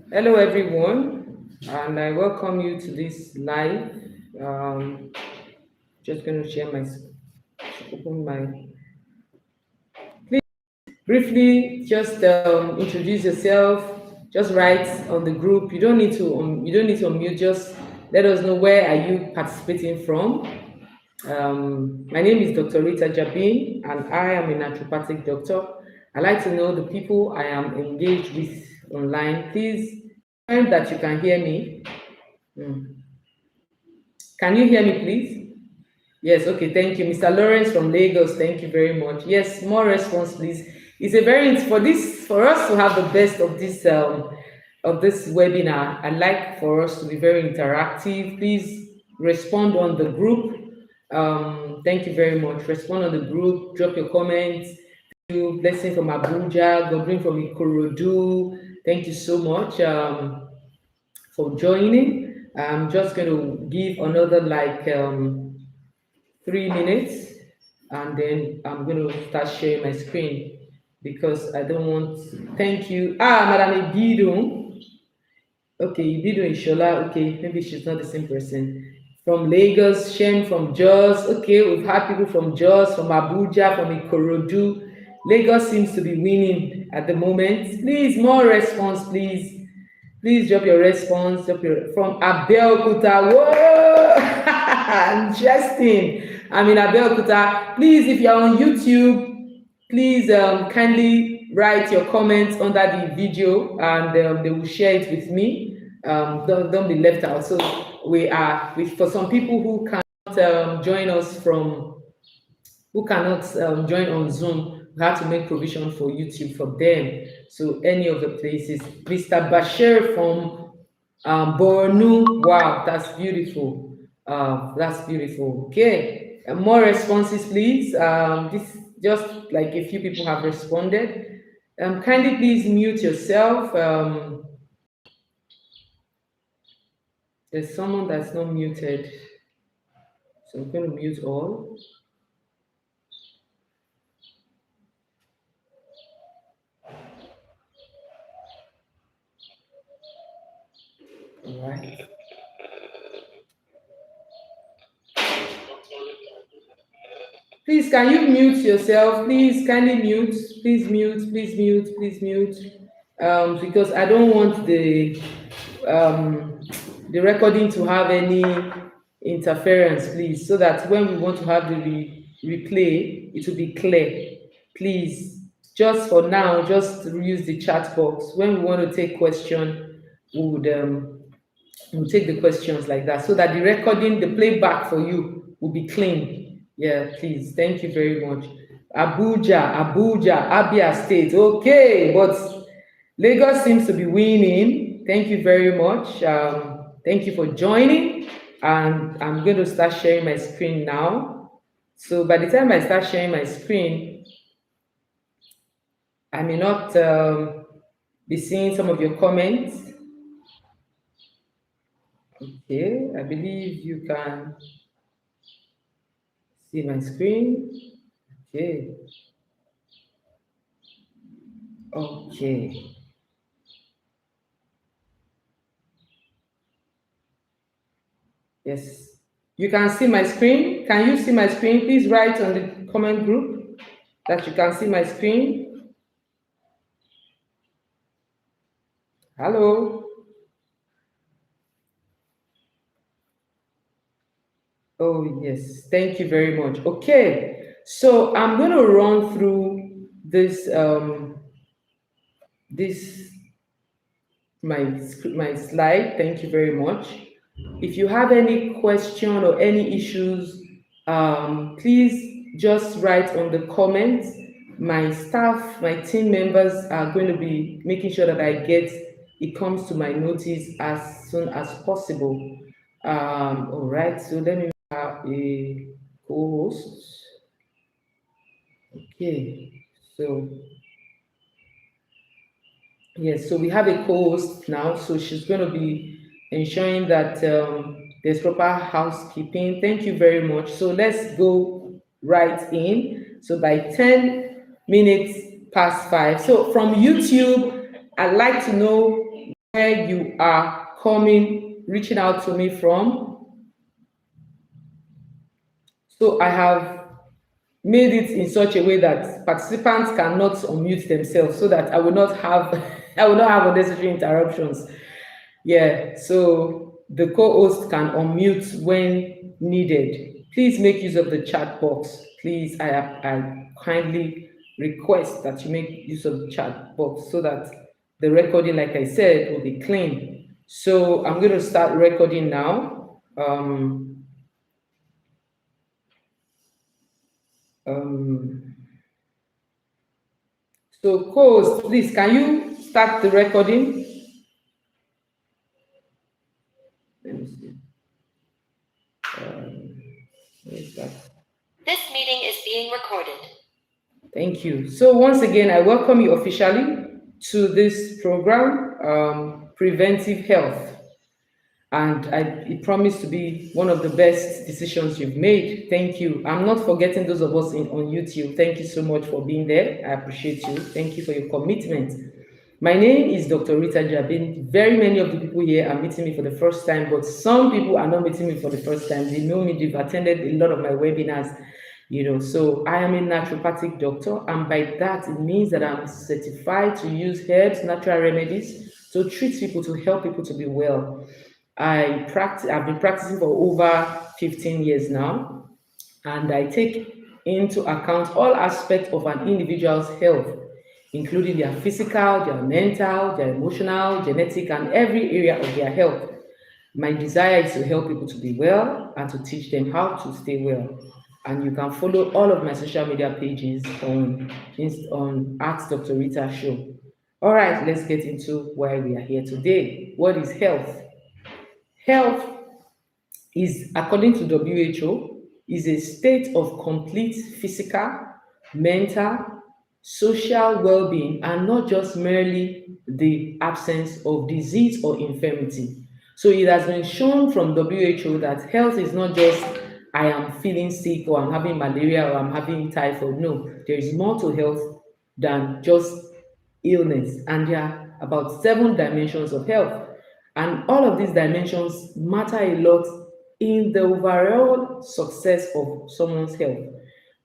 Hello, everyone, and I welcome you to this live. Um, just going to share my open my briefly. Just introduce yourself. Just write on the group. You don't need to unmute. Just let us know where are you participating from. My name is Dr. Rita Jabin, and I am a naturopathic doctor. I like to know the people I am engaged with online. Please confirm that you can hear me. Mm. Can you hear me, please? Yes, okay, thank you. Mr. Lawrence from Lagos, thank you very much. Yes, more response, please. It's a very for us to have the best of this webinar. I'd like for us to be very interactive. Please respond on the group. Thank you very much. Respond on the group, drop your comments. Blessing from Abuja, Godwin from Ikorodu. Thank you so much. For joining. I'm just going to give another 3 minutes, and then I'm going to start sharing my screen because I don't want. Thank you. Madam Ibidu. Okay, Ibidu Ishola. Okay, maybe she's not the same person. From Lagos, Shem from Jos. Okay, we've had people from Jos, from Abuja, from Ikorodu. Lagos seems to be winning at the moment. Please, more response, please. Please drop your response. From Abeokuta. Whoa! Interesting. I'm in Abeokuta. Please, if you're on YouTube, please kindly write your comments under the video, and they will share it with me. Don't be left out. So for some people who cannot join us from who cannot join on Zoom, we have to make provision for YouTube for them. So any of the places, Mr. Bashir from Bornu, wow, that's beautiful. That's beautiful. Okay, more responses, please. This just like a few people have responded. Kindly please mute yourself. There's someone that's not muted, so I'm going to mute all. All right. Please, can you mute yourself? Please, kindly mute. Please mute. Please mute. Please mute. Because I don't want the recording to have any interference, please, so that when we want to have the replay, it will be clear. Please, just for now, just use the chat box. When we want to take question, we'll take the questions like that, so that the recording, the playback for you will be clean. Yeah, please. Thank you very much. Abuja, Abia State. Okay, but Lagos seems to be winning. Thank you very much. Thank you for joining. And I'm going to start sharing my screen now. So by the time I start sharing my screen, I may not be seeing some of your comments. Okay, I believe you can see my screen. Okay. Okay. Yes. You can see my screen. Can you see my screen? Please write on the comment group that you can see my screen. Hello. Oh, yes. Thank you very much. Okay. So I'm going to run through this my slide. Thank you very much. If you have any question or any issues, please just write on the comments. My staff, my team members are going to be making sure that it comes to my notice as soon as possible. All right, so let me have a co-host. Okay, so yes, so we have a co-host now, so she's going to be ensuring that there's proper housekeeping. Thank you very much. So let's go right in. So by 10 minutes past 5. So from YouTube, I'd like to know where you are reaching out to me from. So I have made it in such a way that participants cannot unmute themselves so that I will not have I will not have unnecessary interruptions. Yeah, so the co-host can unmute when needed. Please make use of the chat box. Please, I kindly request that you make use of the chat box so that the recording, like I said, will be clean. So I'm going to start recording now. So co-host, please, can you start the recording? Let me see. Where is that? This meeting is being recorded. Thank you. So once again, I welcome you officially to this program, Preventive Health. And it promised to be one of the best decisions you've made. Thank you. I'm not forgetting those of us on YouTube. Thank you so much for being there. I appreciate you. Thank you for your commitment. My name is Dr. Rita Jabin. Very many of the people here are meeting me for the first time, but some people are not meeting me for the first time. They know me, they've attended a lot of my webinars, So I am a naturopathic doctor, and by that it means that I'm certified to use herbs, natural remedies to treat people, to help people to be well. I've been practicing for over 15 years now, and I take into account all aspects of an individual's health, including their physical, their mental, their emotional, genetic, and every area of their health. My desire is to help people to be well and to teach them how to stay well. And you can follow all of my social media pages on Dr. Rita Show. All right, let's get into why we are here today. What is health? Health is, according to WHO, is a state of complete physical, mental, social well-being, and not just merely the absence of disease or infirmity. So it has been shown from WHO that health is not just I am feeling sick or I'm having malaria or I'm having typhoid. No, there is more to health than just illness. And there are about 7 dimensions of health. And all of these dimensions matter a lot in the overall success of someone's health.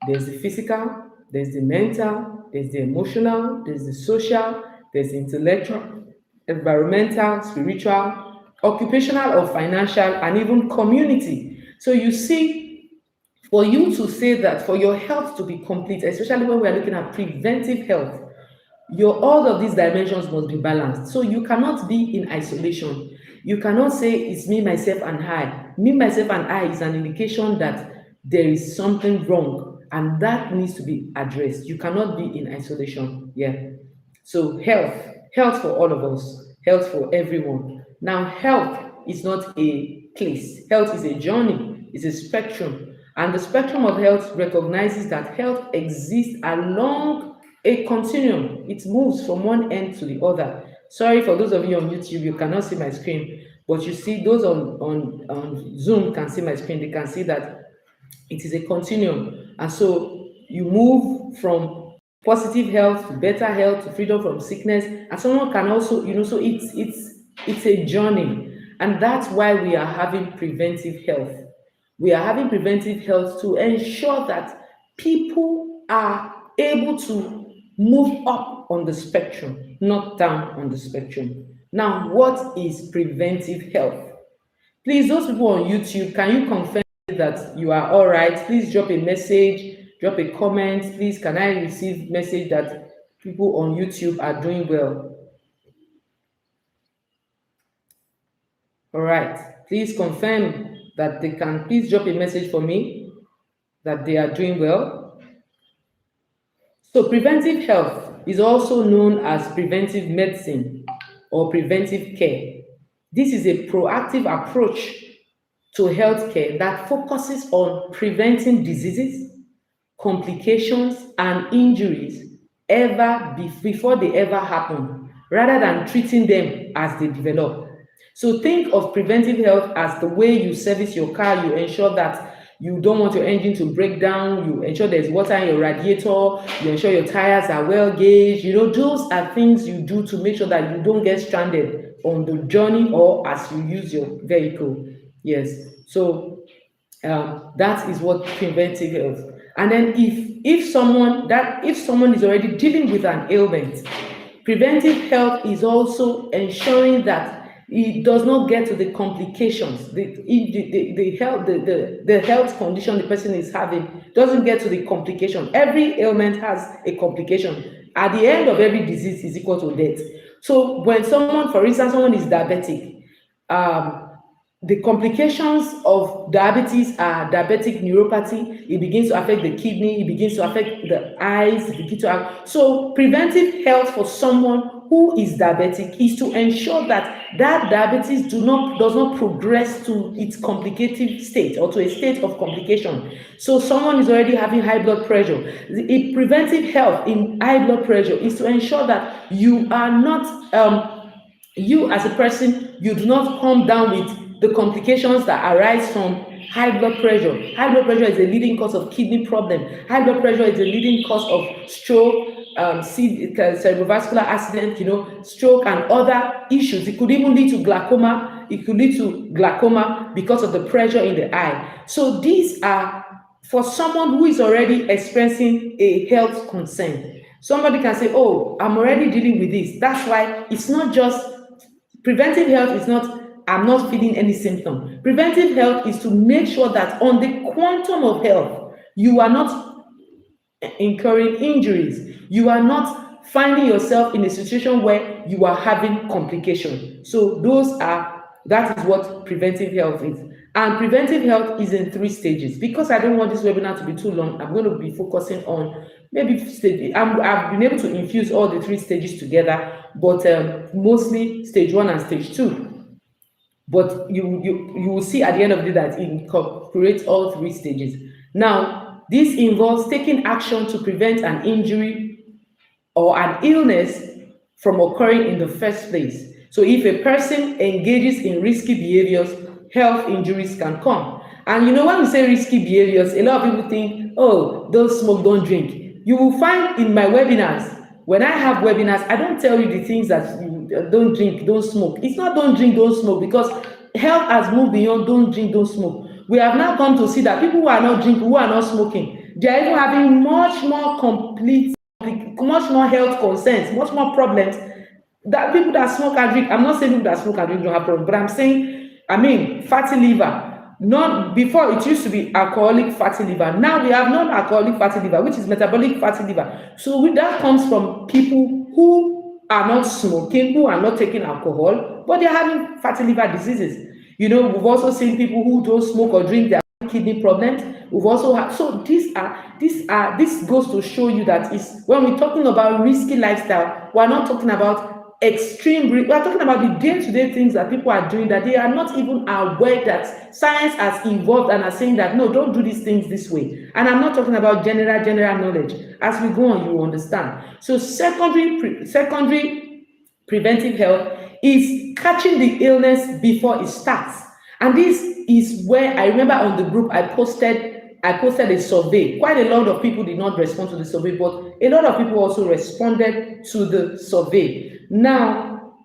There's the physical, there's the mental, there's the emotional, there's the social, there's the intellectual, environmental, spiritual, occupational or financial, and even community. So you see, for you to say that, for your health to be complete, especially when we're looking at preventive health, all of these dimensions must be balanced. So you cannot be in isolation. You cannot say it's me, myself, and I. Me, myself, and I is an indication that there is something wrong, and that needs to be addressed. You cannot be in isolation. Yeah. So health for all of us, health for everyone. Now, health is not a place. Health is a journey. It's a spectrum, and the spectrum of health recognizes that health exists along a continuum. It moves from one end to the other. Sorry for those of you on YouTube, you cannot see my screen, but you see those on Zoom can see my screen. They can see that it is a continuum. And so you move from positive health to better health to freedom from sickness. And someone can also, so it's a journey. And that's why we are having preventive health. We are having preventive health to ensure that people are able to move up on the spectrum, not down on the spectrum. Now, what is preventive health? Please, those people on YouTube, can you confirm that you are all right? Please drop a message, drop a comment. Please, can I receive message that people on YouTube are doing well? All right. Please confirm that they can. Please drop a message for me that they are doing well. So preventive health is also known as preventive medicine or preventive care. This is a proactive approach to healthcare that focuses on preventing diseases, complications, and injuries before they ever happen, rather than treating them as they develop. So think of preventive health as the way you service your car. You ensure that you don't want your engine to break down. You ensure there's water in your radiator. You ensure your tires are well gauged. Those are things you do to make sure that you don't get stranded on the journey or as you use your vehicle. Yes. So that is what preventive health. And then if someone is already dealing with an ailment, preventive health is also ensuring that it does not get to the complications. The health the health condition the person is having doesn't get to the complication. Every ailment has a complication. At the end of every disease is equal to death. So when someone, for instance, someone is diabetic, um, the complications of diabetes are diabetic neuropathy. It begins to affect the kidney, it begins to affect the eyes, it begins to have. So preventive health for someone who is diabetic is to ensure that that diabetes does not progress to its complicated state or to a state of complication. So someone is already having high blood pressure. Preventive health in high blood pressure is to ensure that you are not you as a person, you do not come down with the complications that arise from high blood pressure. High blood pressure is a leading cause of kidney problem. High blood pressure is a leading cause of stroke, cerebrovascular accident, stroke and other issues. It could even lead to glaucoma. It could lead to glaucoma because of the pressure in the eye. So these are for someone who is already experiencing a health concern. Somebody can say, oh, I'm already dealing with this. That's why it's not just preventive health is not, I'm not feeling any symptom. Preventive health is to make sure that on the quantum of health, you are not incurring injuries. You are not finding yourself in a situation where you are having complications. So that is what preventive health is. And preventive health is in 3 stages. Because I don't want this webinar to be too long, I'm going to be focusing on maybe stage. I've been able to infuse all the 3 stages together, but mostly stage 1 and stage 2. But you will see at the end of the day that it incorporates all 3 stages. Now, this involves taking action to prevent an injury or an illness from occurring in the first place. So if a person engages in risky behaviors, health injuries can come. And when we say risky behaviors, a lot of people think, oh, don't smoke, don't drink. You will find in my webinars, when I have webinars, I don't tell you the things that you don't drink, don't smoke. It's not don't drink, don't smoke, because health has moved beyond don't drink, don't smoke. We have now come to see that people who are not drinking, who are not smoking, they are even having much more health concerns, much more problems that people that smoke and drink. I'm not saying people that smoke and drink don't have problems, but I'm saying, fatty liver. Not before, it used to be alcoholic fatty liver. Now we have non-alcoholic fatty liver, which is metabolic fatty liver. So that comes from people who are not smoking, who are not taking alcohol, but they're having fatty liver diseases. We've also seen people who don't smoke or drink, they have kidney problems. We've also had, so this goes to show you that when we're talking about risky lifestyle, we're not talking about extreme. We're talking about the day-to-day things that people are doing that they are not even aware that science has evolved and are saying that no, don't do these things this way. And I'm not talking about general knowledge. As we go on, you will understand. So secondary preventive health is catching the illness before it starts. And this is where I remember on the group I posted a survey. Quite a lot of people did not respond to the survey, but a lot of people also responded to the survey. Now,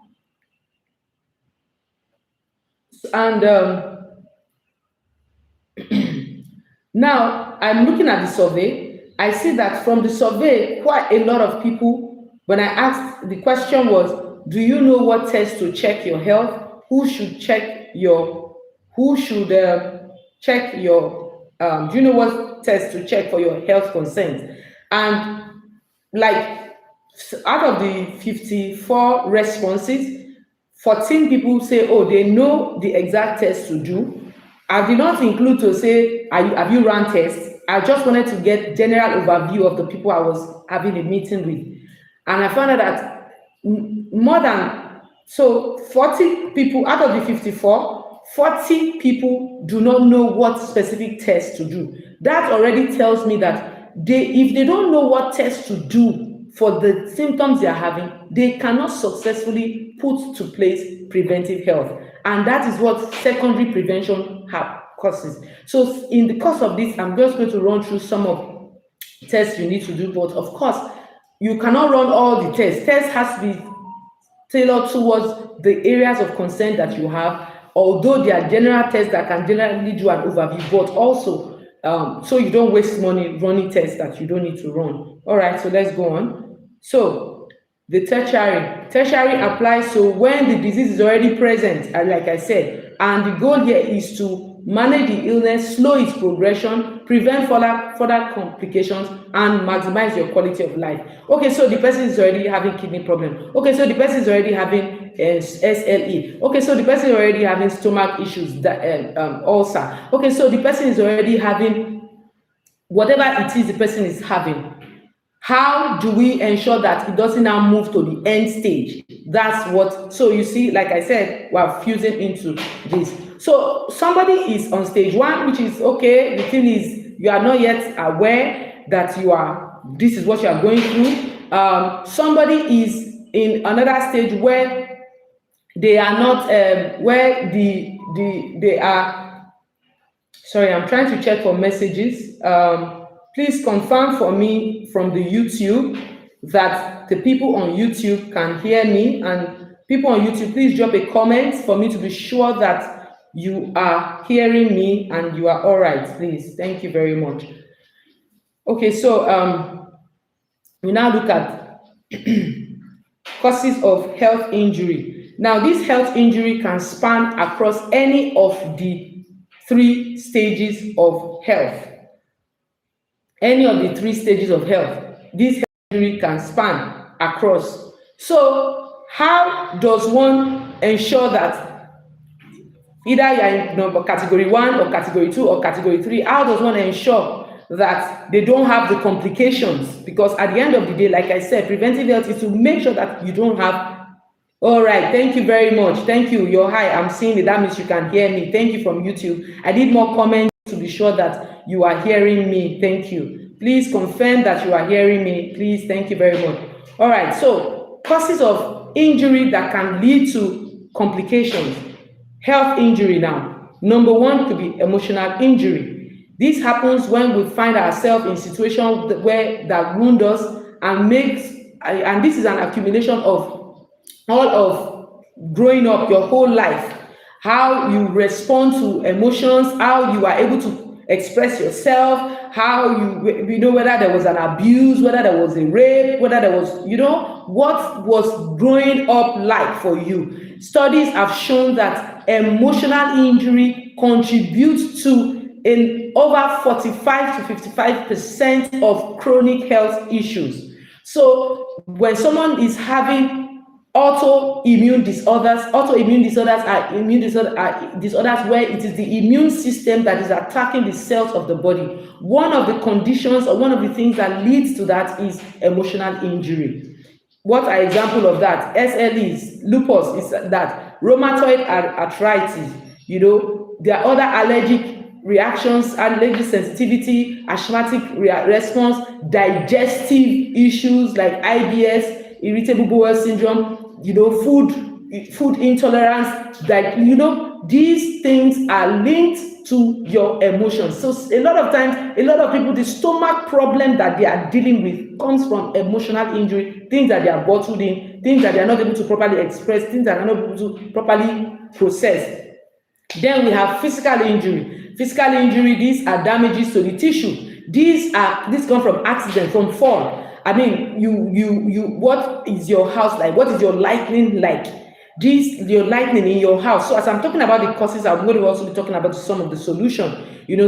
now I'm looking at the survey. I see that from the survey, quite a lot of people, when I asked, the question was, do you know what test to check your health? Do you know what test to check for your health concerns? And out of the 54 responses, 14 people say, oh, they know the exact test to do. I did not include to say, have you run tests? I just wanted to get general overview of the people I was having a meeting with. And I found out that 40 people out of the 54, 40 people do not know what specific test to do. That already tells me that if they don't know what test to do for the symptoms they are having, they cannot successfully put to place preventive health. And that is what secondary prevention causes. So in the course of this, I'm just going to run through some of tests you need to do, but of course, you cannot run all the tests. Tests has to be tailored towards the areas of concern that you have, although there are general tests that can generally do an overview, but also so you don't waste money running tests that you don't need to run. All right, so let's go on. So the tertiary applies so when the disease is already present, like I said, and the goal here is to manage the illness, slow its progression, prevent further complications, and maximize your quality of life. Okay, so the person is already having kidney problem. Okay, so the person is already having SLE. Okay, so the person is already having stomach issues, ulcer. Okay, so the person is already having whatever it is the person is having. How do we ensure that it doesn't now move to the end stage? That's what, so you see, like I said, we're fusing into this. So somebody is on stage one, which is okay. The thing is, you are not yet aware that this is what you are going through. Somebody is in another stage where they are not, where they are, sorry, I'm trying to check for messages. Please confirm for me from the YouTube that the people on YouTube can hear me, and people on YouTube, please drop a comment for me to be sure that you are hearing me and you are all right, please. Thank you very much. Okay, so we now look at causes of health injury. Now, this health injury can span across any of the 3 stages of health. Any of the 3 stages of health, this health injury can span across. So how does one ensure that either you're in category 1 or category 2 or category 3, how does one ensure that they don't have the complications? Because at the end of the day, like I said, preventive health is to make sure that you don't have. All right, thank you very much. Thank you. You're high. I'm seeing it. That means you can hear me. Thank you from YouTube. I need more comments to be sure that you are hearing me. Thank you. Please confirm that you are hearing me. Please, thank you very much. All right, so causes of injury that can lead to complications. Health injury now. Number 1 could be emotional injury. This happens when we find ourselves in situations where that wound us and this is an accumulation of all of growing up your whole life, how you respond to emotions, how you are able to express yourself, how you know whether there was an abuse, whether there was a rape, whether there was, what was growing up like for you. Studies have shown that emotional injury contributes to over 45 to 55% of chronic health issues. So when someone is having autoimmune disorders are disorders where it is the immune system that is attacking the cells of the body. One of the conditions or one of the things that leads to that is emotional injury. What are examples of that? SLEs, lupus is that, rheumatoid arthritis, there are other allergic reactions, allergic sensitivity, asthmatic response, digestive issues like IBS, irritable bowel syndrome, food intolerance, these things are linked to your emotions. So a lot of times, a lot of people, the stomach problem that they are dealing with comes from emotional injury, things that they are bottled in, things that they are not able to properly express, things that they are not able to properly process. Then we have physical injury. Physical injury, these are damages to the tissue. These come from accident, from fall. I mean, what is your house like? What is your lighting like? Your lighting in your house. So as I'm talking about the causes, I'm going to also be talking about some of the solution.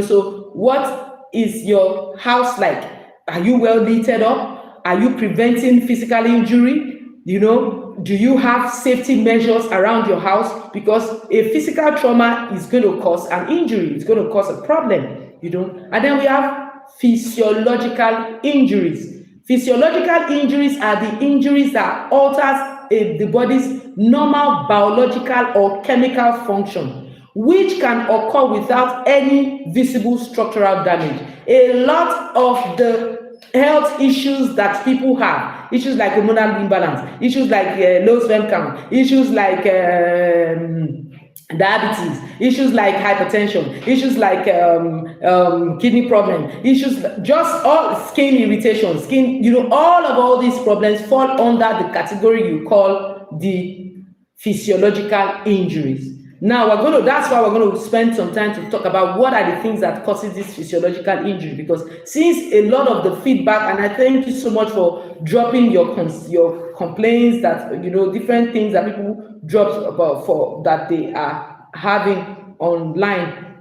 So what is your house like? Are you well lit up? Are you preventing physical injury? Do you have safety measures around your house? Because a physical trauma is going to cause an injury. It's going to cause a problem, And then we have physiological injuries. Physiological injuries are the injuries that alters the body's normal biological or chemical function, which can occur without any visible structural damage. A lot of the health issues that people have, issues like hormonal imbalance, issues like low sperm count, issues like diabetes, issues like hypertension, issues like kidney problem, issues just all skin irritation, all of all these problems fall under the category you call the physiological injuries. Now that's why we're going to spend some time to talk about what are the things that causes this physiological injury, because since a lot of the feedback, and I thank you so much for dropping your complaints, that different things that people drop about for that they are having online,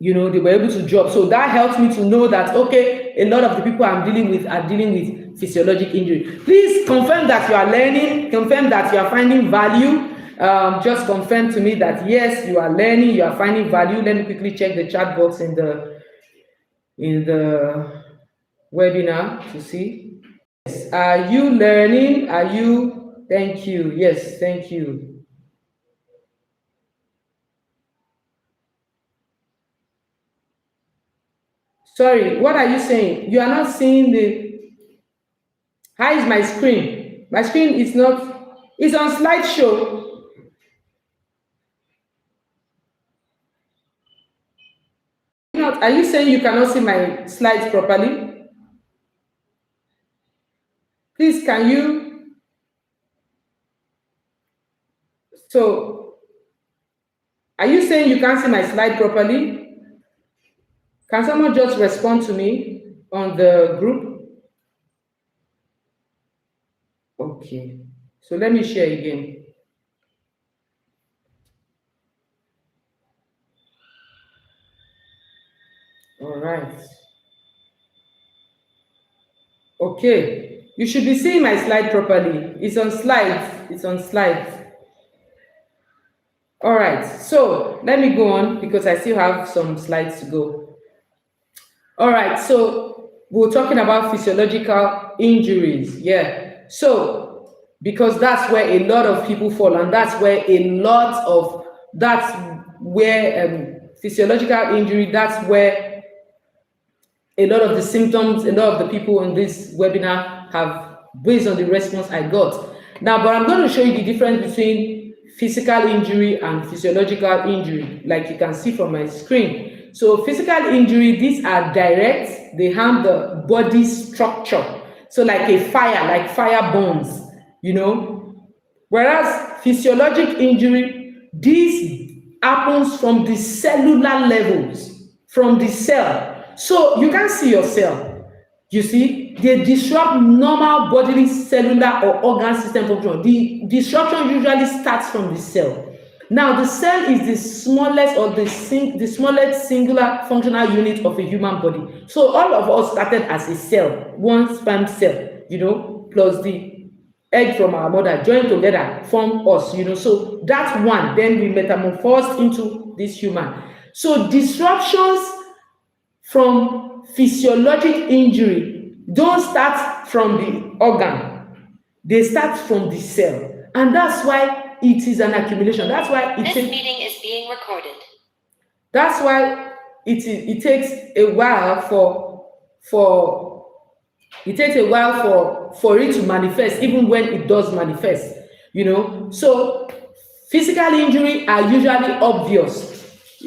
they were able to drop. So that helps me to know that, okay, a lot of the people I'm dealing with are dealing with physiologic injury. Please confirm that you are learning, confirm that you are finding value. Just confirm to me that yes, you are learning, you are finding value. Let me quickly check the chat box in the webinar to see. Yes. Are you learning? Thank you. Yes, thank you. Sorry, what are you saying? You are not seeing how is my screen? My screen is not, it's on slideshow. Are you saying you cannot see my slides properly? Please, can you? So, are you saying you can't see my slide properly? Can someone just respond to me on the group? Okay. So let me share again. All right. Okay. You should be seeing my slide properly. It's on slides. It's on slides. All right. So let me go on because I still have some slides to go. All right. So we're talking about physiological injuries. Yeah. So because that's where a lot of people fall, and that's where physiological injury, that's where a lot of the symptoms, a lot of the people in this webinar have, based on the response I got. Now, but I'm going to show you the difference between physical injury and physiological injury, like you can see from my screen. So physical injury, these are direct, they harm the body structure. So like fire burns, Whereas physiologic injury, this happens from the cellular levels, from the cell. So you can't see your cell. You see, they disrupt normal bodily cellular or organ system function. The disruption usually starts from the cell. Now, the cell is the smallest or the smallest singular functional unit of a human body. So all of us started as a cell, one sperm cell, plus the egg from our mother joined together form us, So that one, then we metamorphosed into this human. So disruptions from physiologic injury don't start from the organ, they start from the cell, and that's why it is an accumulation. That's why this meeting is being recorded. That's why it takes a while for it to manifest, even when it does manifest. So physical injury are usually obvious.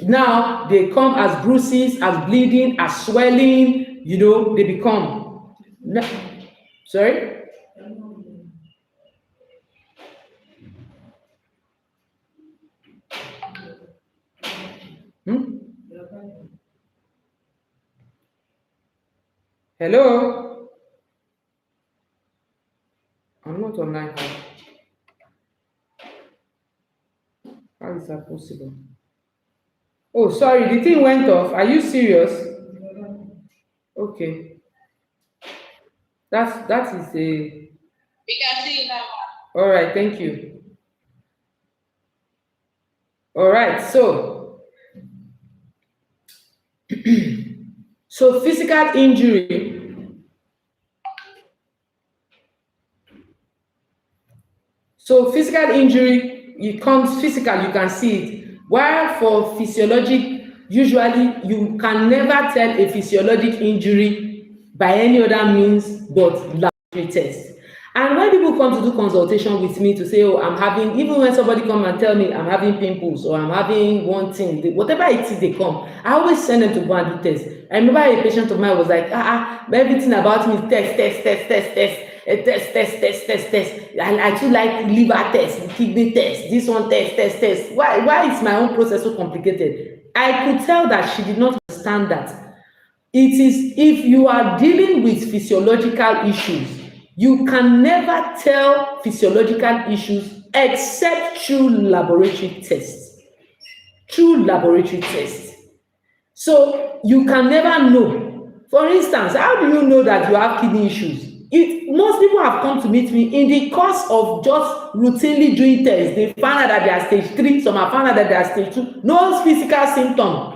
Now they come as bruises, as bleeding, as swelling, they become. Sorry? Hello? I'm not online. How is that possible? Oh, sorry, the thing went off. Are you serious? Okay. That is a. We can see you now. All right, thank you. All right, so so physical injury. So physical injury, it comes physical, you can see it. While for physiologic, usually you can never tell a physiologic injury by any other means but laboratory test. And when people come to do consultation with me to say, oh, I'm having, even when somebody come and tell me I'm having pimples or I'm having one thing, whatever it is they come, I always send them to go and do tests. I remember a patient of mine was like, everything about me is test. Test. I too like liver test, kidney test, this one test. Why is my own process so complicated? I could tell that she did not understand that it is, if you are dealing with physiological issues, you can never tell physiological issues except through laboratory tests. Through laboratory tests. So you can never know. For instance, how do you know that you have kidney issues? Most people have come to meet me in the course of just routinely doing tests. They found out that they are stage 3, some have found out that they are stage 2. No physical symptom.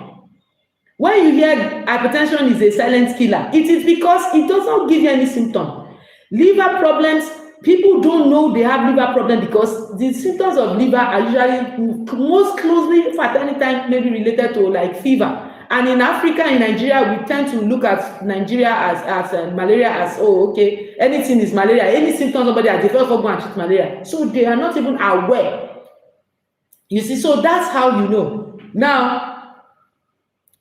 When you hear hypertension is a silent killer, it is because it does not give you any symptom. Liver problems, people don't know they have liver problem because the symptoms of liver are usually most closely for any time maybe related to like fever. And in Africa, in Nigeria, we tend to look at Nigeria as malaria as, oh, okay, anything is malaria. Any symptoms somebody has, they first go and treat malaria. So they are not even aware. You see, so that's how you know. Now,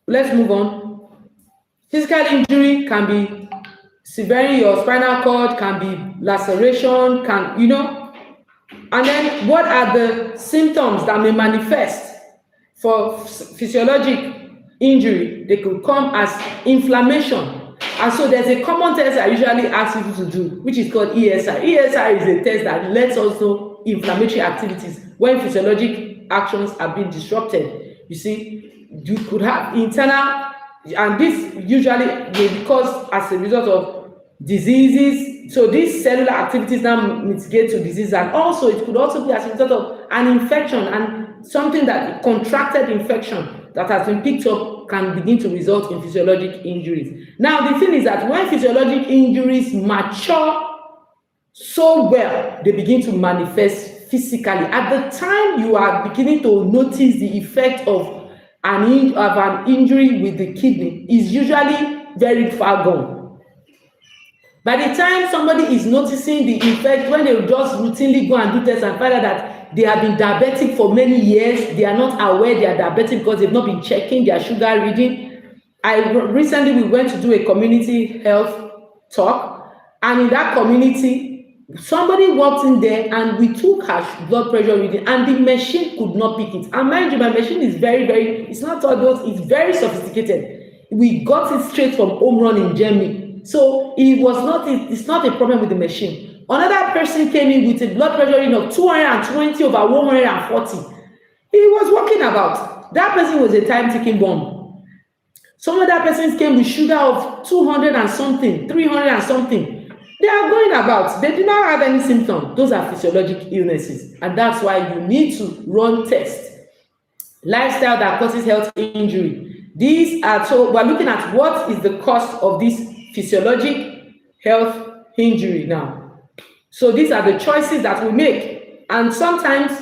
let's move on. Physical injury can be severing your spinal cord, can be laceration, can, and then what are the symptoms that may manifest for physiologic injury? They could come as inflammation. And so there's a common test I usually ask people to do, which is called ESI. ESI is a test that lets us know inflammatory activities when physiologic actions are being disrupted. You see, you could have internal, and this usually may be caused as a result of diseases. So these cellular activities now mitigate to disease, and also it could also be as a result of an infection, and something that contracted infection that has been picked up can begin to result in physiologic injuries. Now, the thing is that when physiologic injuries mature so well, they begin to manifest physically. At the time you are beginning to notice the effect of an injury with the kidney is usually very far gone. By the time somebody is noticing the effect, when they just routinely go and do tests and find out that they have been diabetic for many years, they are not aware they are diabetic because they've not been checking their sugar reading. Recently we went to do a community health talk, and in that community, somebody walked in there and we took her blood pressure reading and the machine could not pick it. And mind you, my machine is it's not all those, it's very sophisticated. We got it straight from Home Run in Germany. So it's not a problem with the machine. Another person came in with a blood pressure reading of 220 over 140. He was walking about. That person was a time-ticking bomb. Some other persons came with sugar of 200 and something, 300 and something. They are going about. They do not have any symptoms. Those are physiologic illnesses. And that's why you need to run tests. Lifestyle that causes health injury. So we're looking at what is the cause of this physiologic health injury now. So these are the choices that we make. And sometimes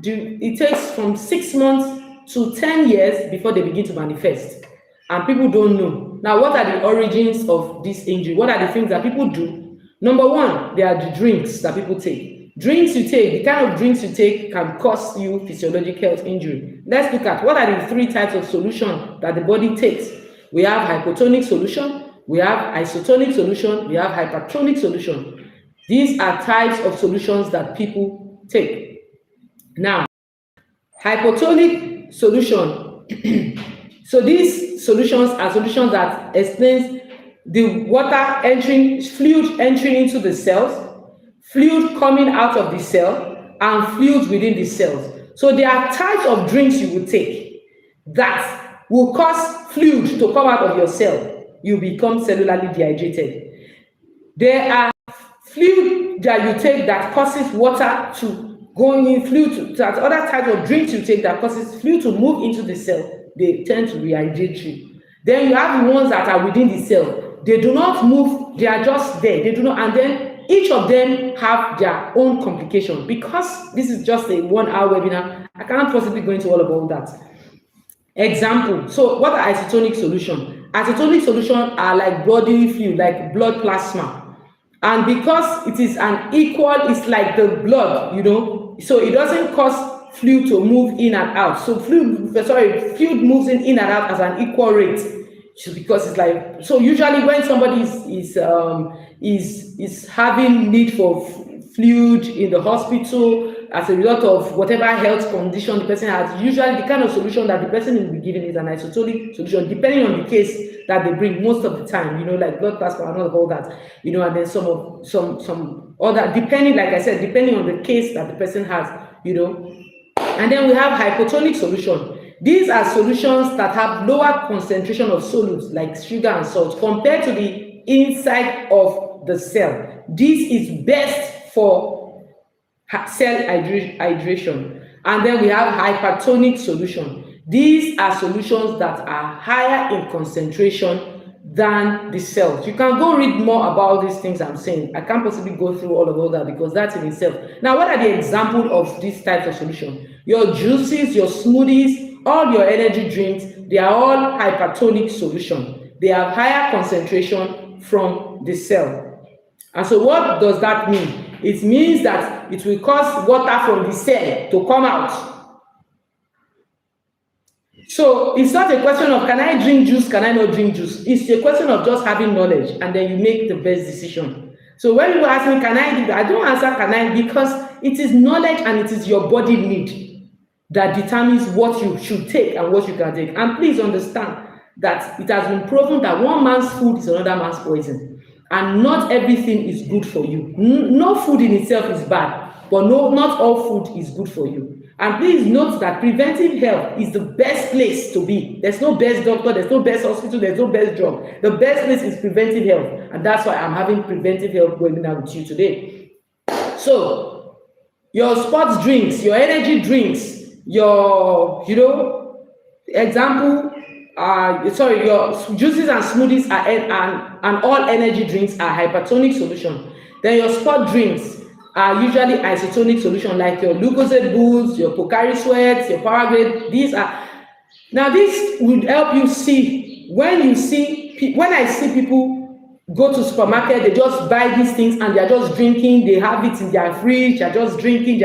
it takes from 6 months to 10 years before they begin to manifest. And people don't know. Now, what are the origins of this injury? What are the things that people do? Number one, there are the drinks that people take. Drinks you take, the kind of drinks you take can cause you physiological health injury. Let's look at what are the 3 types of solution that the body takes. We have hypotonic solution, we have isotonic solution, we have hypertonic solution. These are types of solutions that people take. Now, hypotonic solution. So these solutions are solutions that explains the fluid entering into the cells, fluid coming out of the cell, and fluids within the cells. So there are types of drinks you will take that will cause fluid to come out of your cell. You become cellularly dehydrated. There are fluid that you take that causes water to go in, fluid that other types of drinks you take that causes fluid to move into the cell. They tend to rehydrate you. Then you have the ones that are within the cell. They do not move, they are just there. They do not, and then each of them have their own complication. Because this is just a 1-hour webinar, I can't possibly go into all about that. Example. So what are isotonic solutions? Isotonic solutions are like bodily fluid, like blood plasma. And because it is it's like the blood, so it doesn't cause fluid to move in and out. So fluid moves in and out as an equal rate. Because it's like, so usually when somebody is having need for fluid in the hospital as a result of whatever health condition the person has. Usually the kind of solution that the person will be given is an isotonic solution, depending on the case that they bring most of the time, like blood plasma and all that, and then some other, depending, like I said, depending on the case that the person has, and then we have hypotonic solution. These are solutions that have lower concentration of solutes like sugar and salt compared to the inside of the cell. This is best for cell hydration. And then we have hypertonic solution. These are solutions that are higher in concentration than the cells. You can go read more about these things I'm saying. I can't possibly go through all that because that's in itself. Now, what are the examples of these types of solutions? Your juices, your smoothies, all your energy drinks, they are all hypertonic solution. They have higher concentration from the cell. And so what does that mean? It means that it will cause water from the cell to come out. So it's not a question of can I drink juice, can I not drink juice? It's a question of just having knowledge and then you make the best decision. So when you ask me, can I do that? I don't answer can I, because it is knowledge and it is your body need that determines what you should take and what you can take. And please understand that it has been proven that one man's food is another man's poison. And not everything is good for you. No food in itself is bad, but not all food is good for you. And please note that preventive health is the best place to be. There's no best doctor, there's no best hospital, there's no best drug. The best place is preventive health. And that's why I'm having preventive health webinar with you today. So, your sports drinks, your energy drinks, your, example, your juices and smoothies and all energy drinks are hypertonic solution. Then your sport drinks are usually isotonic solution, like your Lucozade Boost, your Pocari Sweats, your Powerade. This would help you see when I see people go to supermarket, they just buy these things and they're just drinking, they have it in their fridge, they're just drinking.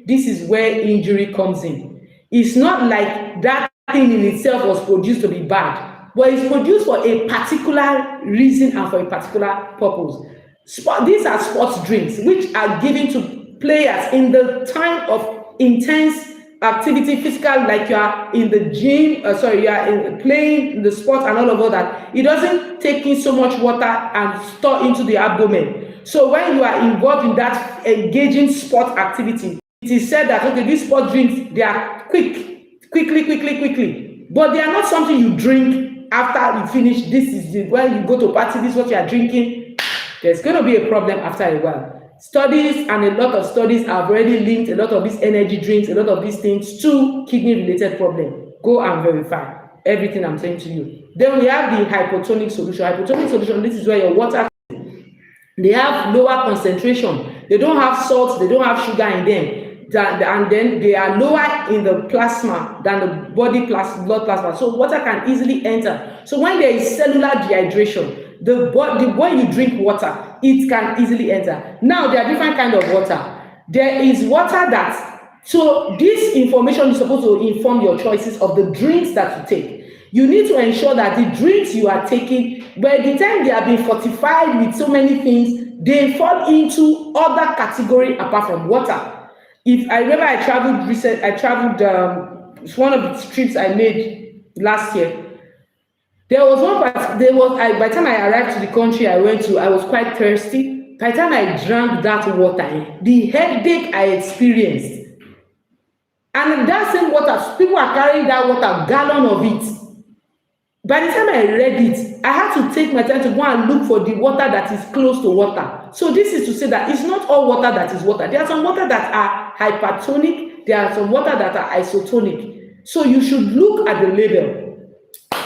This is where injury comes in. It's not like that thing in itself was produced to be bad, but it's produced for a particular reason and for a particular purpose. These are sports drinks which are given to players in the time of intense activity, physical, like you are in the gym, you are playing the sport and all of that. It doesn't take in so much water and store into the abdomen. So when you are involved in that engaging sport activity, it is said that, okay, these sport drinks, they are quickly, but they are not something you drink after you finish. This is when you go to party, this is what you are drinking. There's going to be a problem after a while. Studies and a lot of studies have already linked a lot of these energy drinks, a lot of these things to kidney-related problem. Go and verify everything I'm saying to you. Then we have the hypotonic solution. Hypotonic solution, this is where your water, they have lower concentration. They don't have salt, they don't have sugar in them. And then they are lower in the plasma than the blood plasma. So water can easily enter. So when there is cellular dehydration, when you drink water, it can easily enter. Now, there are different kinds of water. There is water so this information is supposed to inform your choices of the drinks that you take. You need to ensure that the drinks you are taking, by the time they have been fortified with so many things, they fall into other category apart from water. If I remember, I traveled, it's one of the trips I made last year. By the time I arrived to the country I went to, I was quite thirsty. By the time I drank that water, the headache I experienced, and that same water, people are carrying that water, gallon of it. By the time I read it, I had to take my time to go and look for the water that is close to water. So this is to say that it's not all water that is water. There are some water that are hypertonic, there are some water that are isotonic. So you should look at the label.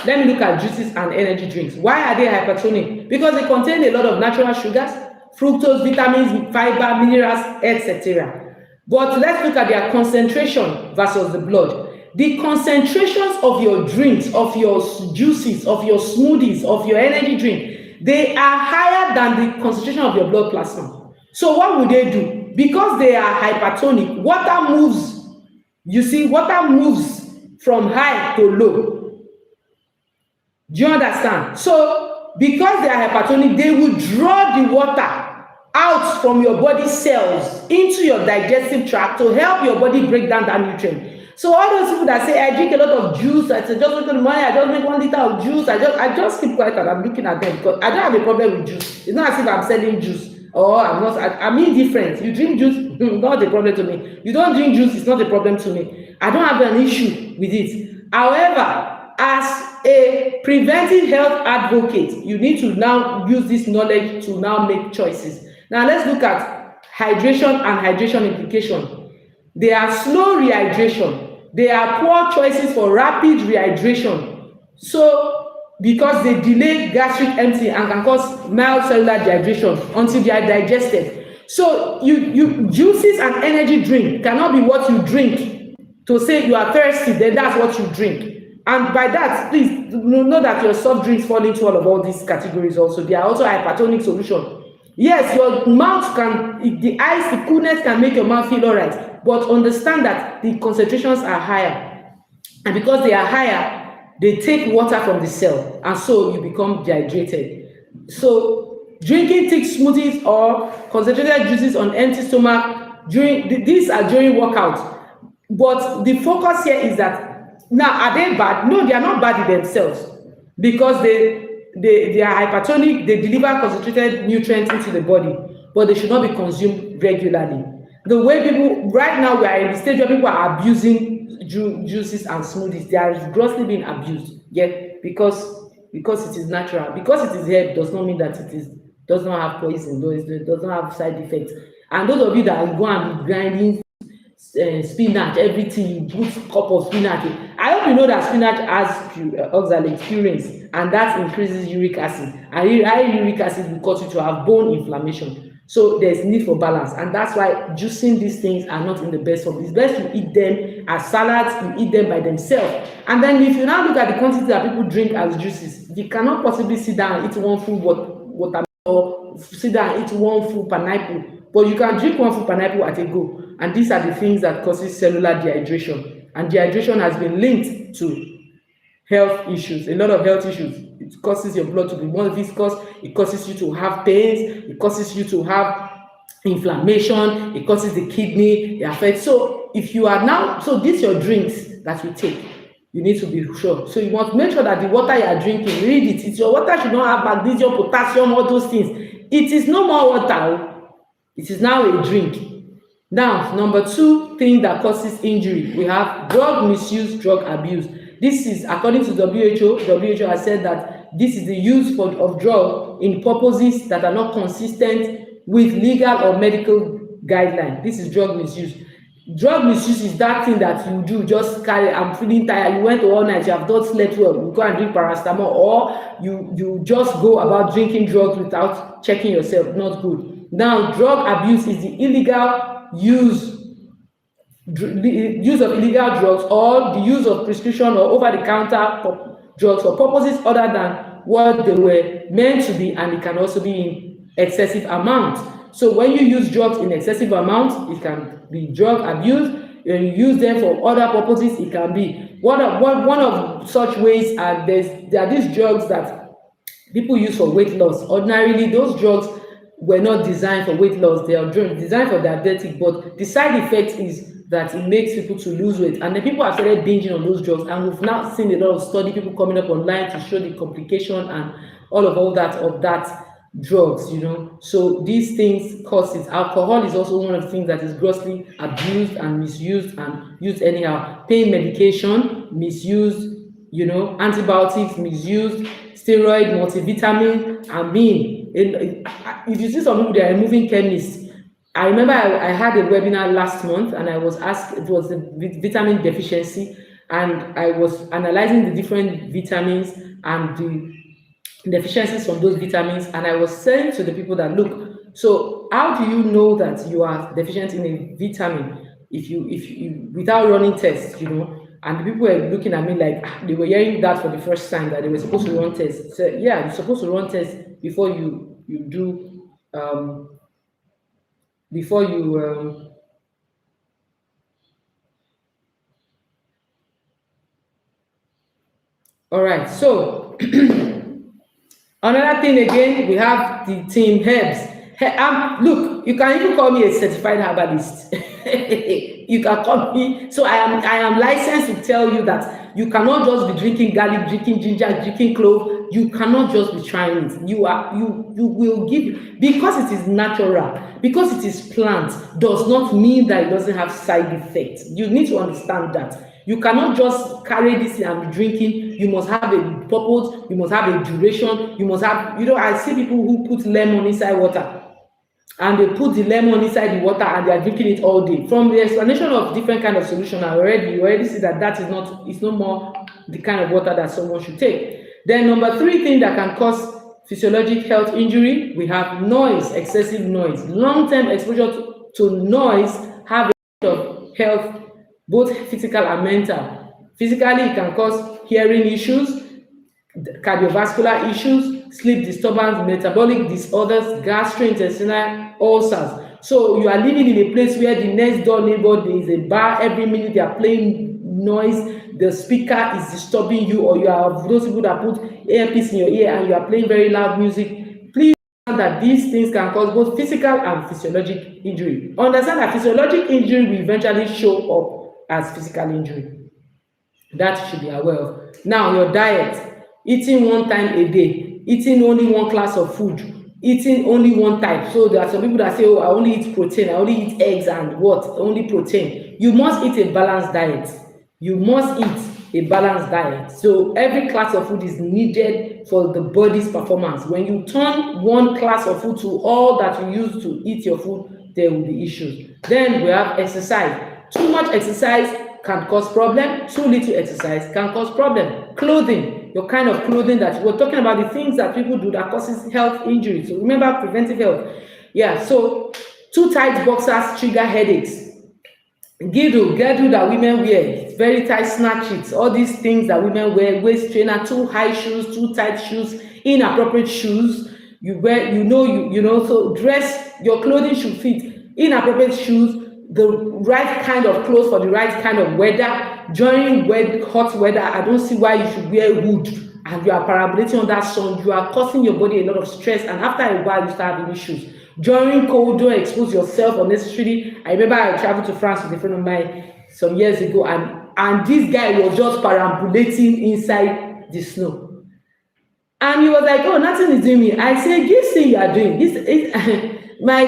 Let me look at juices and energy drinks. Why are they hypertonic? Because they contain a lot of natural sugars, fructose, vitamins, fiber, minerals, etc. But let's look at their concentration versus the blood. The concentrations of your drinks, of your juices, of your smoothies, of your energy drink, they are higher than the concentration of your blood plasma. So what will they do? Because they are hypertonic, water moves. You see, water moves from high to low. Do you understand? So because they are hypertonic, they will draw the water out from your body cells into your digestive tract to help your body break down that nutrient. So all those people that say I drink a lot of juice, I say just look at the money, I just make 1 liter of juice, I just keep quiet and I'm looking at them because I don't have a problem with juice. It's not as if I'm selling juice or I'm not. I'm indifferent. You drink juice, not a problem to me. You don't drink juice, it's not a problem to me. I don't have an issue with it. However, as a preventive health advocate, you need to now use this knowledge to now make choices. Now let's look at hydration and hydration implication. They are slow rehydration. They are poor choices for rapid rehydration. So because they delay gastric emptying and can cause mild cellular dehydration until they are digested. So you juices and energy drink cannot be what you drink to say you are thirsty, then that's what you drink. And by that, please know that your soft drinks fall into all these categories also. They are also hypertonic solution. Yes, your mouth can, the ice, the coolness can make your mouth feel alright, but understand that the concentrations are higher. And because they are higher, they take water from the cell, and so you become dehydrated. So drinking thick smoothies or concentrated juices on empty stomach these are during workout. But the focus here is that now are they bad? No, they are not bad in themselves because they are hypertonic, they deliver concentrated nutrients into the body, but they should not be consumed regularly. The way people right now, we are in the stage where people are abusing juices and smoothies. They are grossly being abused. Yeah, because it is natural. Because it is herb does not mean that does not have poison, though it does not have side effects. And those of you that go and be grinding spinach, everything, you put cup of spinach. I hope you know that spinach has oxalate, purines, and that increases uric acid. And high uric acid will cause you to have bone inflammation. So there's need for balance, and that's why juicing these things are not in the best form. It's best to eat them as salads, you eat them by themselves. And then if you now look at the quantity that people drink as juices, you cannot possibly sit down and eat one full water or sit down and eat one full pineapple, but you can drink one full pineapple at a go. And these are the things that causes cellular dehydration, and dehydration has been linked to health issues, a lot of health issues. It causes your blood to be more viscous, it causes you to have pains, it causes you to have inflammation, it causes the kidney, it affects. So if you are now, so these your drinks that you take, you need to be sure. So you want to make sure that the water you are drinking, read it. It's your water should not have magnesium, potassium, all those things. It is no more water. It is now a drink. Now, number 2 thing that causes injury, we have drug misuse, drug abuse. This is according to WHO. WHO has said that this is the use of drug in purposes that are not consistent with legal or medical guidelines. This is drug misuse. Drug misuse is that thing that you do, just carry, I'm feeling tired, you went all night, you have not slept well, you go and drink paracetamol, or you just go about drinking drugs without checking yourself. Not good. Now, drug abuse is the illegal use of illegal drugs or the use of prescription or over-the-counter drugs for purposes other than what they were meant to be, and it can also be in excessive amount. So when you use drugs in excessive amount, it can be drug abuse. When you use them for other purposes, it can be one of such ways. And there are these drugs that people use for weight loss. Ordinarily, those drugs were not designed for weight loss. They are designed for diabetic, but the side effect is that it makes people to lose weight. And then people have started binging on those drugs, and we've now seen a lot of study, people coming up online to show the complication and all that drugs, So these things cause it. Alcohol is also one of the things that is grossly abused and misused and used anyhow. Pain medication, misused, antibiotics, misused, steroid, multivitamin, if you see some people, they are removing chemists. I remember I had a webinar last month, and I was asked, it was the vitamin deficiency, and I was analyzing the different vitamins and the deficiencies from those vitamins, and I was saying to the people that, look, so how do you know that you are deficient in a vitamin if you without running tests, And the people were looking at me like they were hearing that for the first time, that they were supposed to run tests. So yeah, you're supposed to run tests before you do before you all right. So Another thing again, we have the team herbs. Look, you can even call me a certified herbalist. You can call me. So I am licensed to tell you that you cannot just be drinking garlic, drinking ginger, drinking clove. You cannot just be trying it. You will give, because it is natural, because it is plant, does not mean that it doesn't have side effects. You need to understand that. You cannot just carry this and be drinking. You must have a purpose, you must have a duration, you must have, I see people who put lemon inside water, and they put the lemon inside the water and they are drinking it all day. From the explanation of different kind of solution, you already see that that is not, it's no more the kind of water that someone should take. Then number three thing that can cause physiologic health injury, we have noise, excessive noise. Long-term exposure to noise have a lot of health, both physical and mental. Physically, it can cause hearing issues, cardiovascular issues, sleep disturbance, metabolic disorders, gastrointestinal ulcers. So you are living in a place where the next door neighbor, there is a bar, every minute they are playing noise, the speaker is disturbing you, or you are those people that put earpiece in your ear and you are playing very loud music. Please understand that these things can cause both physical and physiologic injury. Understand that physiologic injury will eventually show up as physical injury. That you should be aware of. Now, your diet, eating one time a day, eating only one class of food, eating only one type. So there are some people that say, oh, I only eat protein, I only eat eggs and what? Only protein. You must eat a balanced diet. You must eat a balanced diet. So every class of food is needed for the body's performance. When you turn one class of food to all that you use to eat your food, there will be issues. Then we have exercise. Too much exercise can cause problem. Too little exercise can cause problem. Clothing, your kind of clothing that we're talking about, the things that people do that causes health injuries. So remember preventive health. Yeah, so too tight boxers trigger headaches. Girdle that women wear, very tight snatches, all these things that women wear, waist trainer, too high shoes, too tight shoes, inappropriate shoes. You wear, so dress, your clothing should fit. Inappropriate shoes, the right kind of clothes for the right kind of weather. During hot weather, I don't see why you should wear hood and you are parabolating on that sun. You are causing your body a lot of stress, and after a while you start having issues. During cold, don't expose yourself unnecessarily. I remember I traveled to France with a friend of mine some years ago, and this guy was just perambulating inside the snow. And he was like, oh, nothing is doing me. I said, this thing you are doing, this is my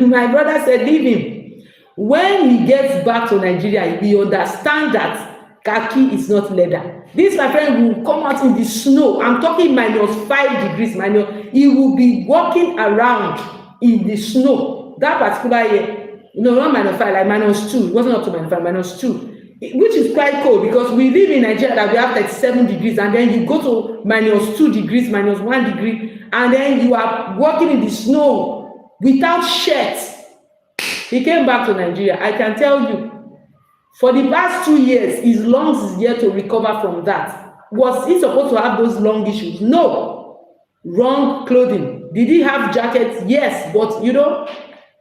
my brother said, leave him. When he gets back to Nigeria, he understand that khaki is not leather. This my friend will come out in the snow. I'm talking -5 degrees, he will be walking around in the snow that particular year. Not -5, like -2. It wasn't up to -5, -2, which is quite cold because we live in Nigeria that we have 37 degrees, and then you go to -2 degrees, -1 degree, and then you are walking in the snow without shirt. He came back to Nigeria. I can tell you, for the past 2 years, his lungs is yet to recover from that. Was he supposed to have those lung issues? No. Wrong clothing. Did he have jackets? Yes, but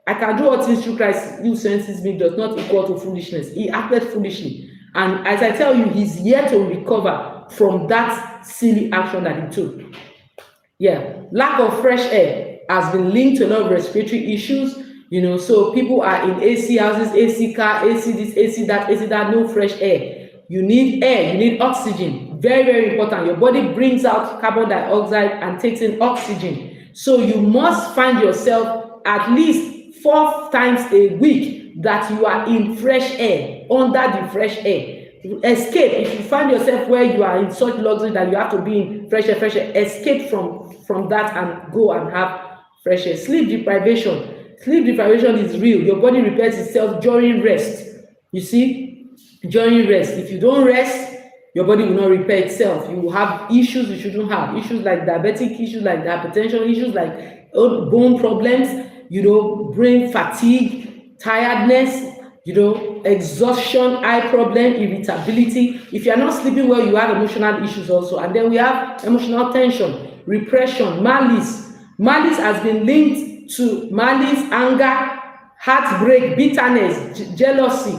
I can do all things through Christ who senses me does not equal to foolishness. He acted foolishly. And as I tell you, he's yet to recover from that silly action that he took. Yeah. Lack of fresh air has been linked to a lot of respiratory issues. So people are in AC houses, AC car, AC this, AC that, no fresh air. You need air, you need oxygen. Very, very important. Your body brings out carbon dioxide and takes in oxygen. So you must find yourself at least 4 times a week that you are in fresh air, under the fresh air. Escape. If you find yourself where you are in such luxury that you have to be in fresh air, escape from that and go and have fresh air. Sleep deprivation. Sleep deprivation is real. Your body repairs itself during rest. You see, during rest. If you don't rest, your body will not repair itself. You will have issues you shouldn't have. Issues like diabetic, issues like hypertension, issues like bone problems, brain fatigue, tiredness, exhaustion, eye problem, irritability. If you are not sleeping well, you have emotional issues also. And then we have emotional tension, repression, malice. Malice has been linked to malice, anger, heartbreak, bitterness, jealousy,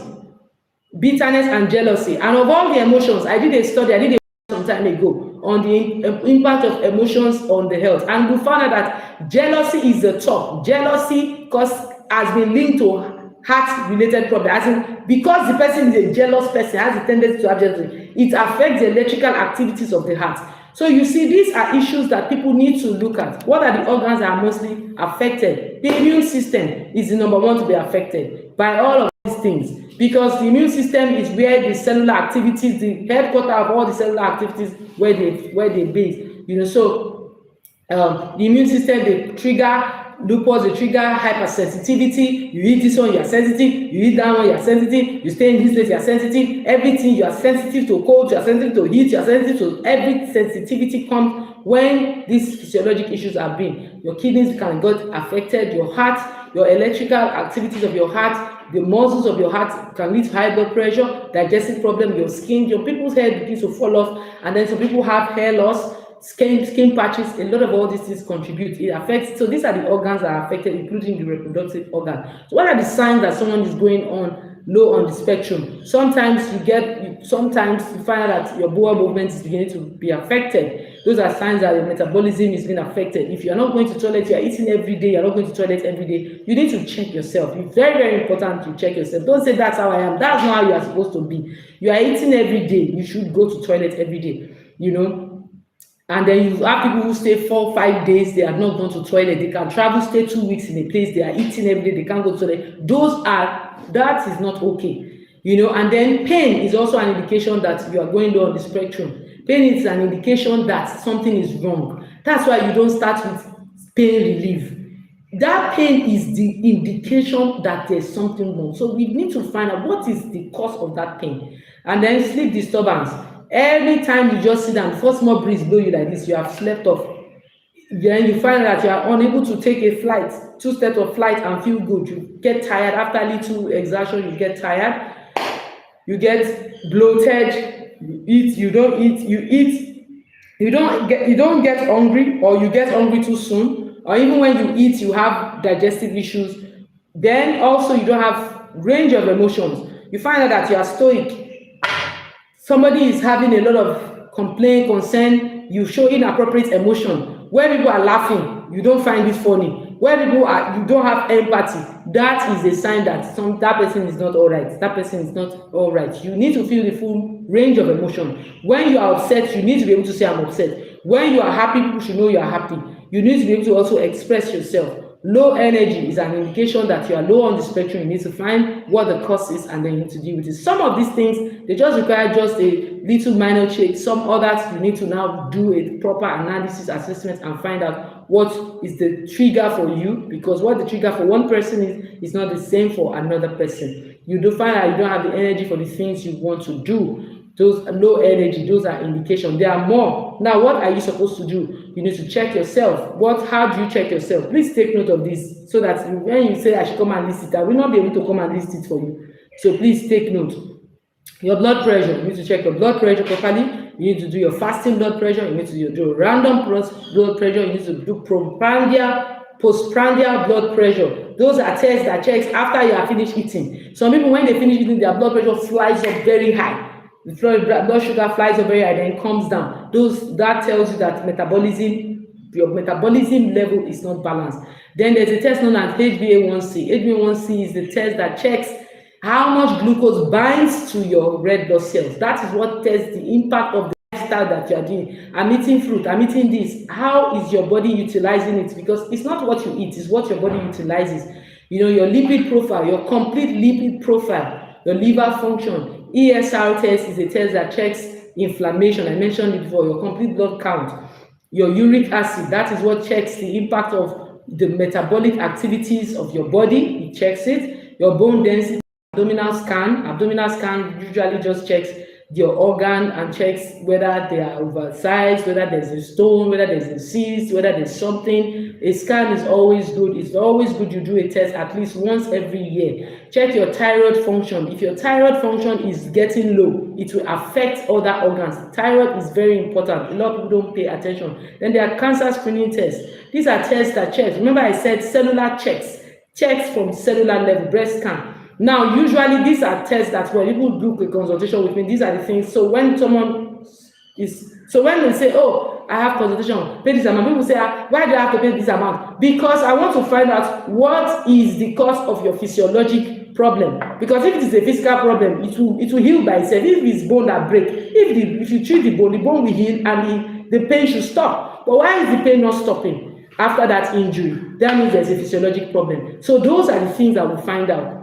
bitterness and jealousy. And of all the emotions, I did a study some time ago. on the impact of emotions on the health. And we found out that jealousy is the top. Jealousy cause has been linked to heart related problem, as in because the person is a jealous person, has a tendency to have jealousy, it affects the electrical activities of the heart. So you see, these are issues that people need to look at. What are the organs that are mostly affected? The immune system is the number one to be affected by all of these things, because the immune system is where the cellular activities, the headquarter of all the cellular activities, where they base. So the immune system, they trigger lupus, they trigger hypersensitivity. You eat this one, you are sensitive. You eat that one, you are sensitive. You stay in this place, you are sensitive. Everything, you are sensitive to cold, you are sensitive to heat, you are sensitive to every sensitivity comes when these physiological issues have been. Your kidneys can get affected, your heart, your electrical activities of your heart, the muscles of your heart can lead to high blood pressure, digestive problem, your skin, your people's hair begins to fall off, and then some people have hair loss, skin patches. A lot of all these things contribute. It affects. So these are the organs that are affected, including the reproductive organ. So what are the signs that someone is going on low on the spectrum? Sometimes you find out that your bowel movement is beginning to be affected. Those are signs that your metabolism is being affected. If you are not going to toilet, you are eating every day, you are not going to toilet every day, you need to check yourself. It's very, very important to check yourself. Don't say that's how I am. That's not how you are supposed to be. You are eating every day. You should go to toilet every day. And then you have people who stay 4-5 days, they have not gone to toilet. They can travel, stay 2 weeks in a place, they are eating every day, they can't go to toilet. That is not okay. And then pain is also an indication that you are going low on the spectrum. Pain is an indication that something is wrong. That's why you don't start with pain relief. That pain is the indication that there's something wrong. So we need to find out what is the cause of that pain. And then sleep disturbance. Every time you just sit down, before small breeze blow you like this, you have slept off. Then you find that you are unable to take a flight, 2 steps of flight and feel good. You get tired after little exertion, you get tired, you get bloated, you don't get hungry, or you get hungry too soon, or even when you eat, you have digestive issues. Then also you don't have range of emotions. You find out that you are stoic. Somebody is having a lot of complaint, concern, you show inappropriate emotion. Where people are laughing, you don't find it funny. Where you don't have empathy, that is a sign that that person is not all right. That person is not all right. You need to feel the full range of emotion. When you are upset, you need to be able to say, I'm upset. When you are happy, people should know you are happy. You need to be able to also express yourself. Low energy is an indication that you are low on the spectrum. You need to find what the cause is, and then you need to deal with it. Some of these things, they just require just a little minor change. Some others, you need to now do a proper analysis, assessment, and find out what is the trigger for you, because what the trigger for one person is not the same for another person. You do find out you don't have the energy for the things you want to do. Those low energy, those are indications. There are more. Now, what are you supposed to do? You need to check yourself. How do you check yourself? Please take note of this, so that when you say I should come and list it, I will not be able to come and list it for you. So please take note. Your blood pressure, you need to check your blood pressure properly. You need to do your fasting blood pressure. You need to do random blood pressure. You need to do postprandial blood pressure. Those are tests that checks after you have finished eating. Some people, when they finish eating, their blood pressure flies up very high. The blood sugar flies up very high, then comes down. That tells you that your metabolism level is not balanced. Then there's a test known as HbA1c. HbA1c is the test that checks how much glucose binds to your red blood cells. That is what tests the impact of the lifestyle that you are doing. I'm eating fruit, I'm eating this. How is your body utilizing it? Because it's not what you eat, it's what your body utilizes. Your lipid profile, your complete lipid profile, your liver function. ESR test is a test that checks inflammation. I mentioned it before. Your complete blood count, your uric acid, that is what checks the impact of the metabolic activities of your body. It checks it. Your bone density, abdominal scan usually just checks your organ and checks whether they are oversized, whether there's a stone, whether there's a cyst, whether there's something. A scan is always good. It's always good you do a test at least once every year. Check your thyroid function. If your thyroid function is getting low, it will affect other organs. Thyroid is very important. A lot of people don't pay attention. Then there are cancer screening tests. These are tests that check. Remember I said cellular checks from cellular level, breast scan. Now, usually these are tests that when people book a consultation with me, these are the things. So when someone Is so when they say, "Oh, I have consultation, pay this amount," people say, "Why do I have to pay this amount?" Because I want to find out what is the cause of your physiologic problem. Because if it is a physical problem, it will heal by itself. If it's bone that break, if you treat the bone will heal and the pain should stop. But why is the pain not stopping after that injury? That means there's a physiologic problem. So those are the things that we find out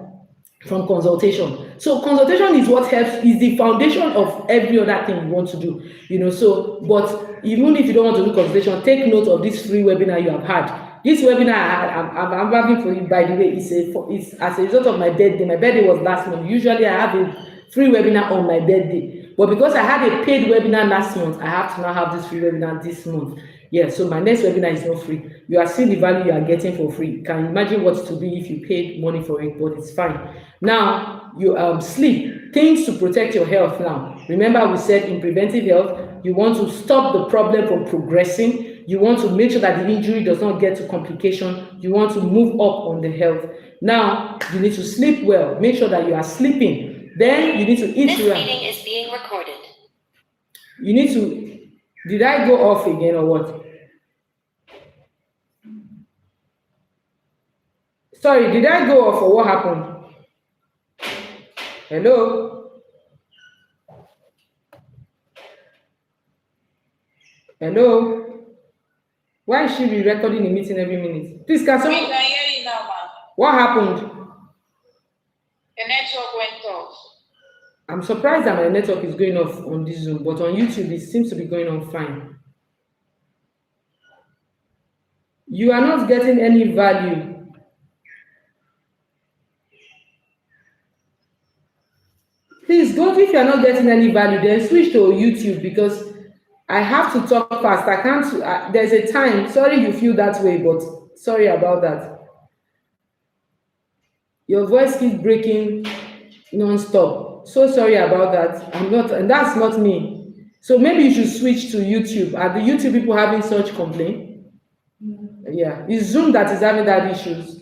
from consultation. So consultation is what helps, is the foundation of every other thing you want to do. So but even if you don't want to do consultation, take note of this free webinar you have had. This webinar I'm having for you, by the way, it's as a result of my birthday. My birthday was last month. Usually I have a free webinar on my birthday, but because I had a paid webinar last month, I have to now have this free webinar this month. Yeah, so my next webinar is not free. You are seeing the value you are getting for free. Can you imagine what it would be if you paid money for it? But it's fine. Now, you sleep. Things to protect your health now. Remember we said in preventive health, you want to stop the problem from progressing. You want to make sure that the injury does not get to complication. You want to move up on the health. Now, you need to sleep well. Make sure that you are sleeping. Then you need to eat This well. meeting is being recorded. You need to... Did I go off again or what? Sorry, did I go off or what happened? Hello? Hello? Why is she be recording the meeting every minute? Please, can We someone... can hear you now, ma'am. What happened? The network went off. I'm surprised that my network is going off on this Zoom, but on YouTube it seems to be going on fine. You are not getting any value. Please go, if you are not getting any value, then switch to YouTube, because I have to talk fast. I can't, there's a time. Sorry you feel that way, but sorry about that. Your voice keeps breaking non-stop. So sorry about that. And that's not me. So maybe you should switch to YouTube. Are the YouTube people having such complaint? Yeah, it's Zoom that is having that issues.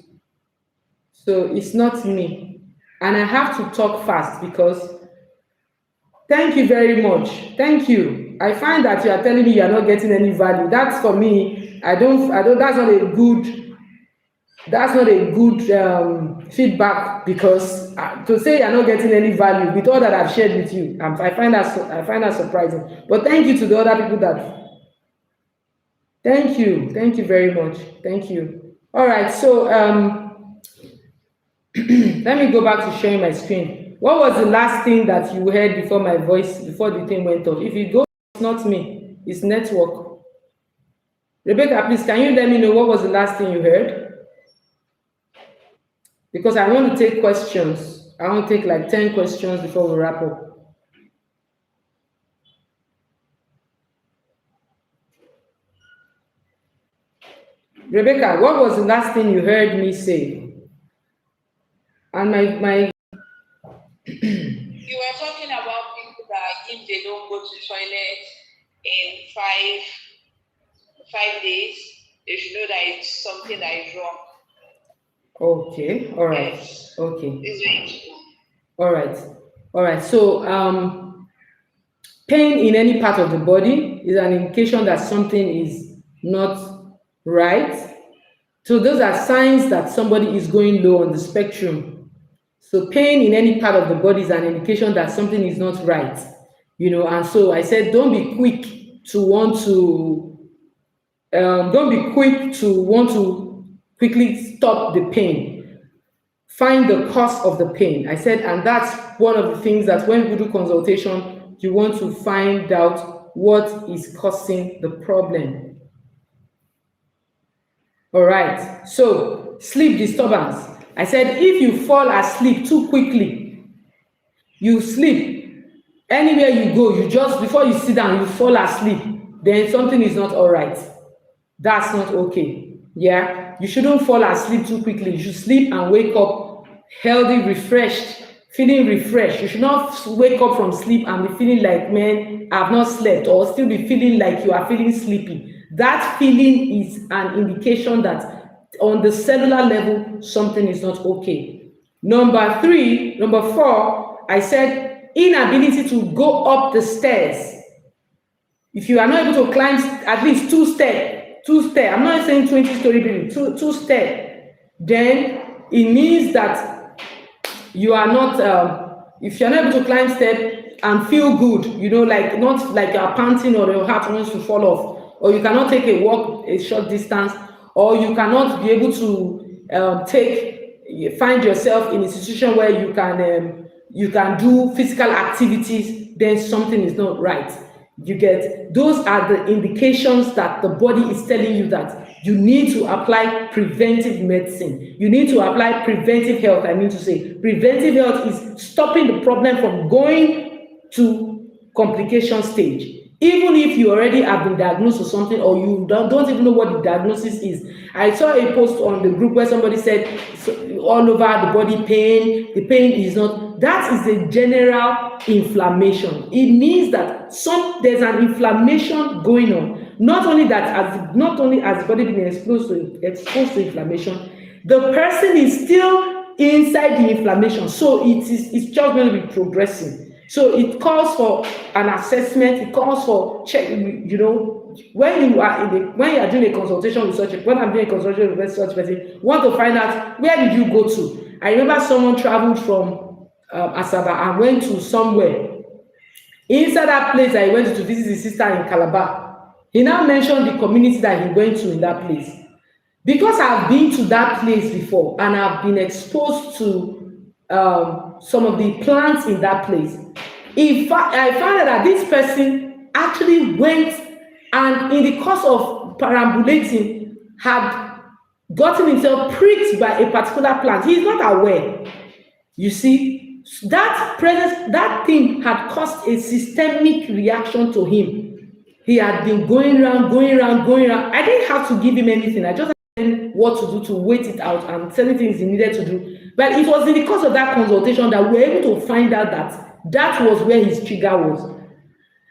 So it's not me. And I have to talk fast because... Thank you very much. Thank you. I find that you are telling me you are not getting any value. That's for me. That's not a good feedback, because to say you are not getting any value with all that I've shared with you, I find that surprising. But thank you to the other people that... Thank you very much. Thank you. All right, so let me go back to sharing my screen. What was the last thing that you heard before the thing went off? If you go, it's not me, it's network. Rebecca, please, can you let me know what was the last thing you heard? Because I want to take questions. I want to take like 10 questions before we wrap up. Rebecca, what was the last thing you heard me say? And my You were talking about people that if they don't go to toilet in five days, they should know that it's something that is wrong. Okay, all right. Yes. Okay. It's very true. All right. So pain in any part of the body is an indication that something is not right. So those are signs that somebody is going low on the spectrum. So pain in any part of the body is an indication that something is not right, and so I said, don't be quick to want to quickly stop the pain. Find the cause of the pain. I said, and that's one of the things that when we do consultation, you want to find out what is causing the problem. All right, so sleep disturbance. I said, if you fall asleep too quickly, you sleep, anywhere you go, before you sit down, you fall asleep, then something is not all right. That's not okay. Yeah, you shouldn't fall asleep too quickly. You should sleep and wake up healthy, refreshed, feeling refreshed. You should not wake up from sleep and be feeling like, man, I've not slept, or still be feeling like you are feeling sleepy. That feeling is an indication that on the cellular level, something is not okay. Number 4, I said inability to go up the stairs. If you are not able to climb at least two step, I'm not saying 20-story building, two step, then it means that you are not if you're not able to climb step and feel good, like not like you're panting or your heart wants to fall off, or you cannot take a walk a short distance, or you cannot be able to find yourself in a situation where you can do physical activities, then something is not right. You get, those are the indications that the body is telling you that you need to apply preventive medicine. You need to apply preventive health. I mean to say, preventive health is stopping the problem from going to complication stage. Even if you already have been diagnosed with something, or you don't even know what the diagnosis is. I saw a post on the group where somebody said all over the body pain, the pain is not, that is a general inflammation. It means that there's an inflammation going on. Not only has the body been exposed to inflammation, the person is still inside the inflammation, so it's just going to be progressing. So it calls for an assessment. It calls for check. When you are doing a consultation with when I'm doing a consultation with such person, want to find out where did you go to. I remember someone traveled from Asaba and went to somewhere. Inside that place that he went to visit his sister in Calabar, he now mentioned the community that he went to in that place. Because I've been to that place before and I've been exposed to some of the plants in that place. In fact, I found out that this person actually went and in the course of perambulating had gotten himself pricked by a particular plant. He is not aware. You see, that thing had caused a systemic reaction to him. He had been going around. I didn't have to give him anything. I just what to do to wait it out and certain things he needed to do. But it was in the course of that consultation that we were able to find out that was where his trigger was.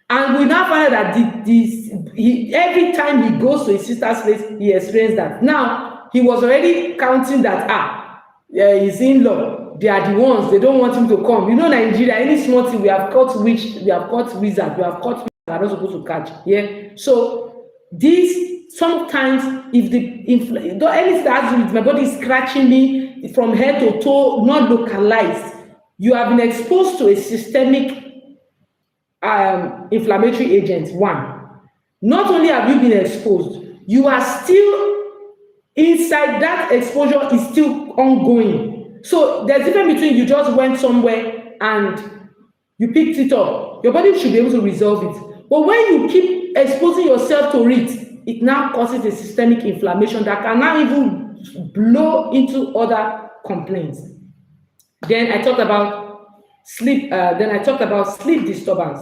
And we now find out that every time he goes to his sister's place, he experienced that. Now, he was already counting that, his in-law, they are the ones, they don't want him to come. Nigeria, any small thing, we have caught witch, we have caught wizard, we have caught wizard, we are not supposed to catch. Yeah. So, sometimes if anything that has to do with my body is scratching me from head to toe, not localized, you have been exposed to a systemic inflammatory agent. One, not only have you been exposed, you are still inside. That exposure is still ongoing. So there's a difference between you just went somewhere and you picked it up. Your body should be able to resolve it. But when you keep exposing yourself to it now causes a systemic inflammation that can now even blow into other complaints. Then I talked about sleep. Sleep disturbance.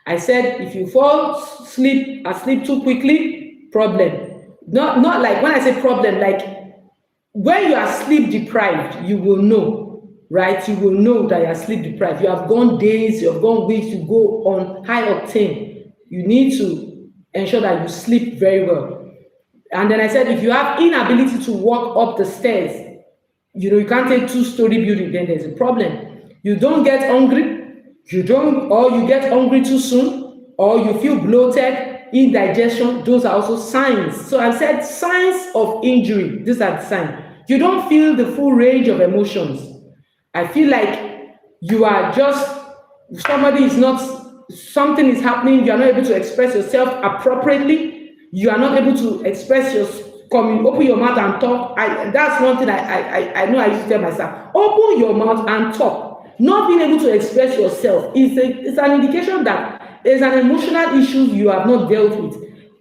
I said if you fall asleep too quickly, problem. Not like when I say problem, like when you are sleep deprived, you will know, right? You will know that you are sleep deprived. You have gone days, you have gone weeks, you go on high octane. You need to ensure that you sleep very well. And then I said if you have inability to walk up the stairs, you can't take 2-story building, then there's a problem. You don't get hungry, or you get hungry too soon, or you feel bloated, indigestion, those are also signs. So I said signs of injury, these are the signs. You don't feel the full range of emotions. I feel like you are just, something is happening, you are not able to express yourself appropriately, you are not able to express open your mouth and talk. That's one thing I know I used to tell myself. Open your mouth and talk. Not being able to express yourself is an indication that there's an emotional issue you have not dealt with.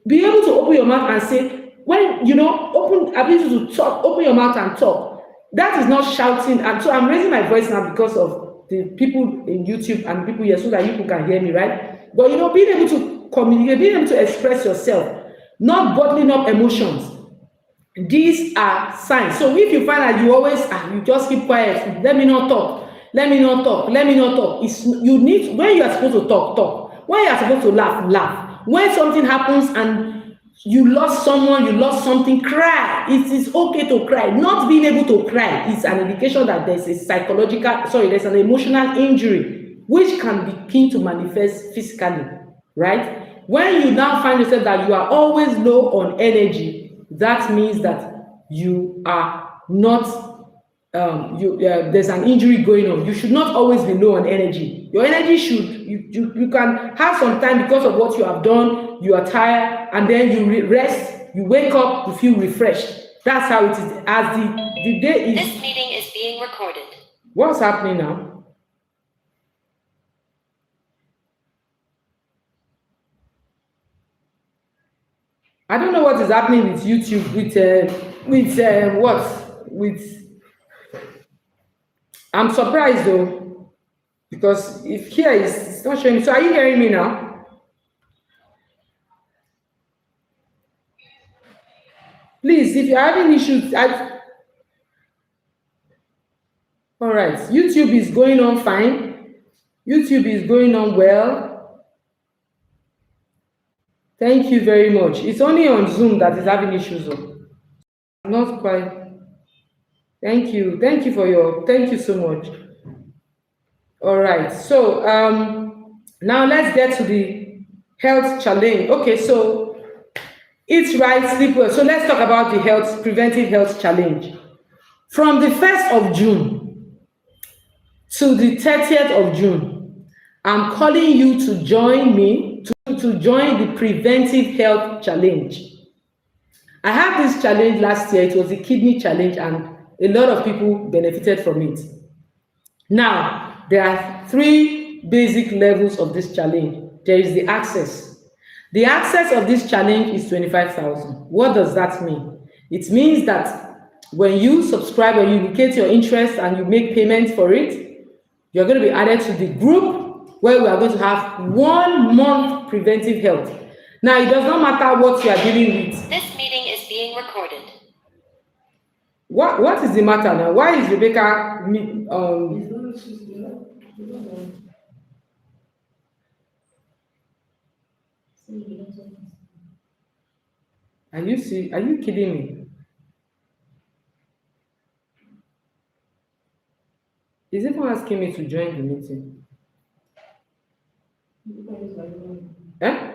Be able to open your mouth and say, ability to talk, open your mouth and talk. That is not shouting. And so I'm raising my voice now because of the people in YouTube and people here so that you can hear me, right? But being able to communicate, being able to express yourself, not bottling up emotions. These are signs. So if you find that you always you just keep quiet, let me not talk. You need, when you are supposed to talk. When you are supposed to laugh. When something happens and you lost someone, you lost something, cry. It is okay to cry. Not being able to cry is an indication that there's there's an emotional injury which can begin to manifest physically, right? When you now find yourself that you are always low on energy, that means that you are not there's an injury going on. You should not always be low on energy. Your energy should you can have some time because of what you have done. You are tired, and then you rest. You wake up, you feel refreshed. That's how it is. As the day is. This meeting is being recorded. What's happening now? I don't know what is happening with YouTube with. I'm surprised though, because if here is it's not showing. So are you hearing me now? Please, if you're having issues, all right. YouTube is going on fine. YouTube is going on well. Thank you very much. It's only on Zoom that is having issues though. Not quite. Thank you. Thank you so much. All right. So now let's get to the health challenge. Okay, so eat right, sleep well. So let's talk about the preventive health challenge. From the 1st of June to the 30th of June, I'm calling you to join me to join the preventive health challenge. I had this challenge last year. It was the kidney challenge, and a lot of people benefited from it. Now, there are 3 basic levels of this challenge. There is the access. The access of this challenge is 25,000. What does that mean? It means that when you subscribe or you indicate your interest and you make payments for it, you're going to be added to the group where we are going to have 1 month preventive health. Now, it does not matter what you are dealing with. This meeting is being recorded. What is the matter now? Why is Rebecca Are you kidding me? Is it asking me to join the meeting? Eh?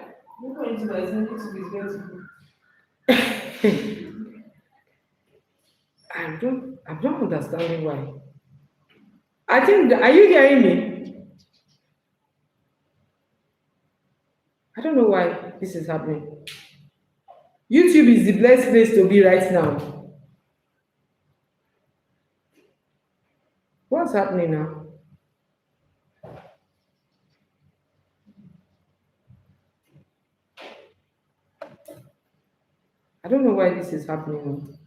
I'm not understanding why. I think are you hearing me? I don't know why this is happening. YouTube is the best place to be right now. What's happening now? I don't know why this is happening.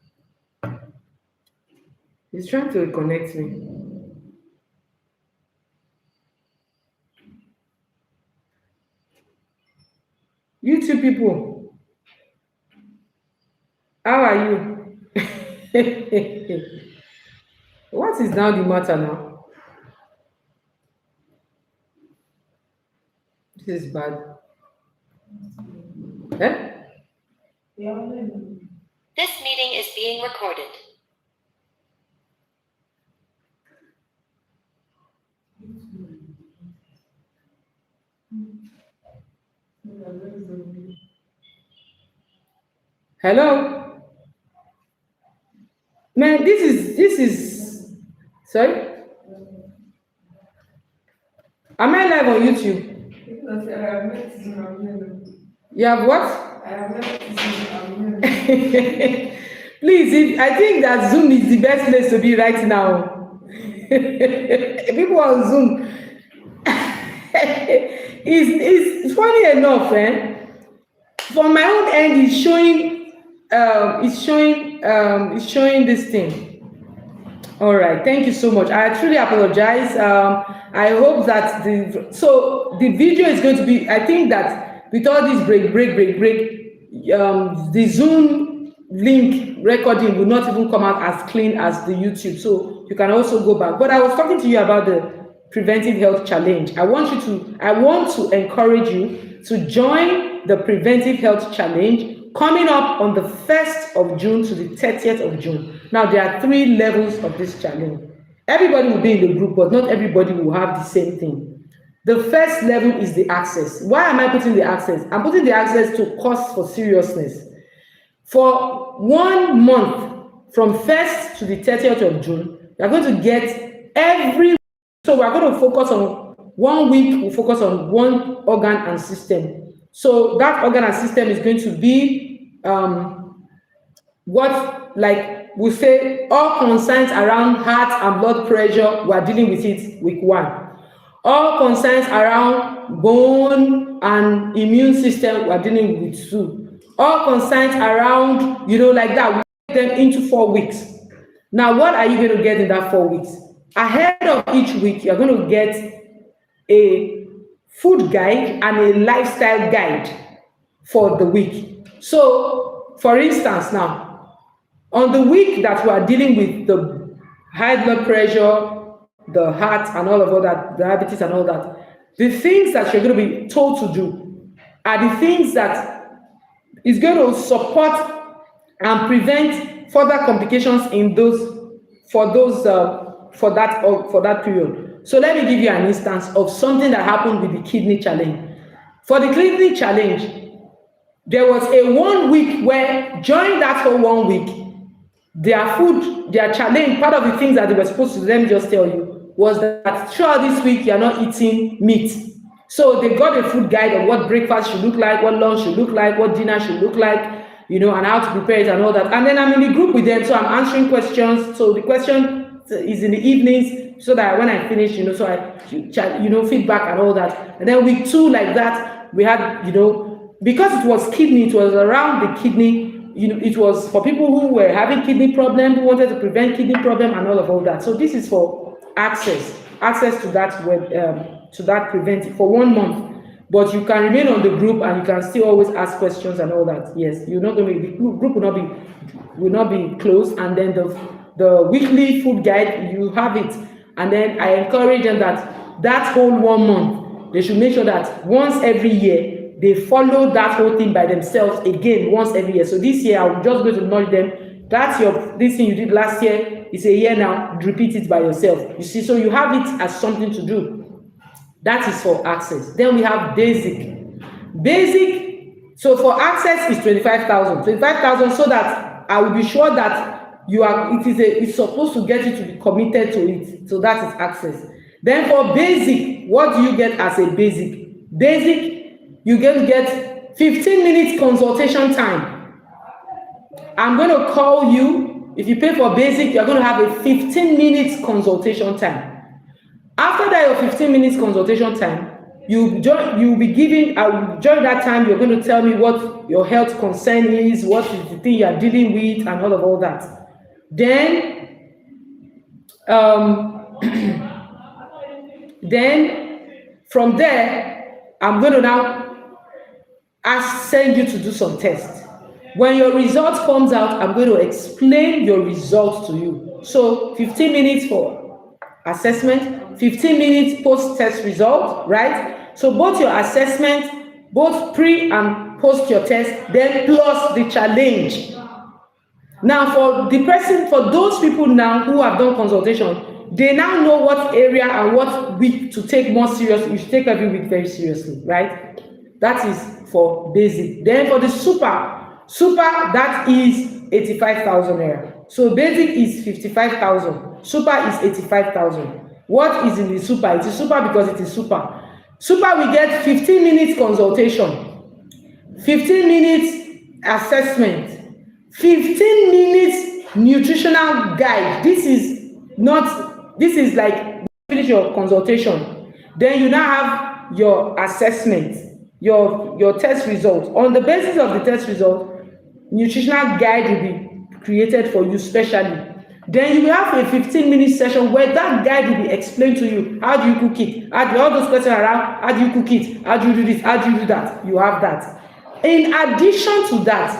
He's trying to reconnect me. YouTube people, how are you? What is now the matter now? This is bad. Eh? This meeting is being recorded. Hello? Man, this is sorry? Am I live on YouTube? You have what? Please, I think that Zoom is the best place to be right now. People on Zoom. It's funny enough, from my own end, it's showing this thing. All right, thank you so much. I truly apologize. I hope that the video is going to be. I think that with all this break, the Zoom link recording will not even come out as clean as the YouTube. So you can also go back. But I was talking to you about the preventive health challenge. I want to encourage you to join the preventive health challenge coming up on the 1st of June to the 30th of June. Now, there are 3 levels of this challenge. Everybody will be in the group, but not everybody will have the same thing. The first level is the access. Why am I putting the access? I'm putting the access to cause for seriousness. For 1 month, from 1st to the 30th of June, you're going to get every. So we're going to focus on 1 week, we'll focus on one organ and system. So that organ and system is going to be what, like we say, all concerns around heart and blood pressure, we are dealing with it week 1. All concerns around bone and immune system, we are dealing with 2. All concerns around, like that, we take them into 4 weeks. Now, what are you going to get in that 4 weeks? Ahead of each week, you're going to get a food guide and a lifestyle guide for the week. So, for instance, now, on the week that we are dealing with the high blood pressure, the heart, and all of all that, diabetes and all that, the things that you're going to be told to do are the things that is going to support and prevent further complications in for that period. So let me give you an instance of something that happened with the kidney challenge. For the kidney challenge, there was a 1 week where during that whole 1 week, their food, their challenge, part of the things that they were supposed to, let me just tell you, was that throughout this week, you're not eating meat. So they got a food guide of what breakfast should look like, what lunch should look like, what dinner should look like, and how to prepare it and all that. And then I'm in the group with them, so I'm answering questions. So the question is in the evenings, so that when I finish, so I, feedback and all that. And then week 2, like that, we had, because it was kidney, it was around the kidney, it was for people who were having kidney problem, who wanted to prevent kidney problem and all that. So this is for access to that preventive for 1 month. But you can remain on the group and you can still always ask questions and all that. Yes, you're not going to be, the group will not be closed. And then the weekly food guide, you have it. And then I encourage them that whole 1 month, they should make sure that once every year they follow that whole thing by themselves again once every year. So this year I'm just going to nudge them. That's this thing you did last year. It's a year now. Repeat it by yourself. You see, so you have it as something to do. That is for access. Then we have basic. So for access is 25,000. 25,000, so that I will be sure that it's supposed to get you to be committed to it. So that is access. Then for basic, what do you get as a basic? Basic, you get 15 minutes consultation time. I'm going to call you. If you pay for basic, you're going to have a 15 minutes consultation time. After that, your 15 minutes consultation time, you'll be giving, during that time, you're going to tell me what your health concern is, what is the thing you're dealing with, and all that. Then, then from there, I'm going to now send you to do some tests. When your result comes out, I'm going to explain your results to you. So 15 minutes for assessment, 15 minutes post-test result, right? So both your assessment, both pre and post your test, then plus the challenge. Now for those people now who have done consultation, they now know what area and what week to take more seriously. You should take every week very seriously, right? That is for basic. Then for the super, that is 85,000 naira. So basic is 55,000. Super is 85,000. What is in the super? It is super because it is super. Super, we get 15 minutes consultation, 15 minutes assessment, 15 minutes nutritional guide. This is like finish your consultation. Then you now have your assessment, your test results. On the basis of the test result, nutritional guide will be created for you specially. Then you will have a 15-minute session where that guide will be explained to you. How do you cook it? All those questions around, how do you cook it? How do you do this? How do you do that? You have that. In addition to that,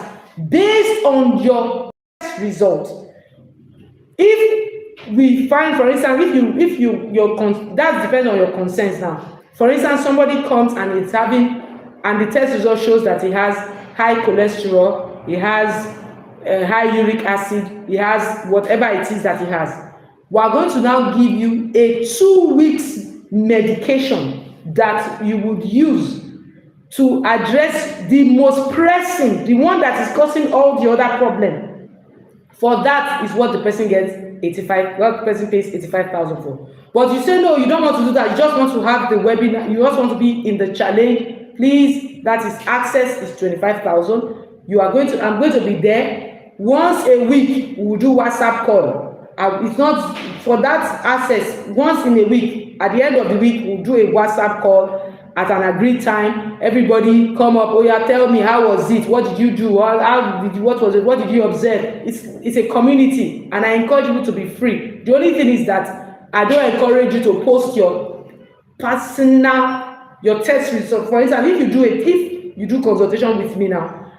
based on your test result, if we find, for instance, that depends on your concerns now. For instance, somebody comes and the test result shows that he has high cholesterol, he has high uric acid, he has whatever it is that he has. We are going to now give you a 2 weeks medication that you would use to address the most pressing, the one that is causing all the other problem. For that is what the person gets 85, what the person pays 85,000 for. But you say no, you don't want to do that, you just want to have the webinar, you just want to be in the challenge. Please, that is access is 25,000. You are going to, I'm going to be there once a week. We will do WhatsApp call. It's not for that access. Once in a week, at the end of the week, we'll do a WhatsApp call at an agreed time. Everybody come up. Oh yeah, tell me, how was it? What did you do? How did you, what was it? What did you observe? It's a community, and I encourage you to be free. The only thing is that I don't encourage you to post your personal, your test result. For instance, if you do consultation with me now,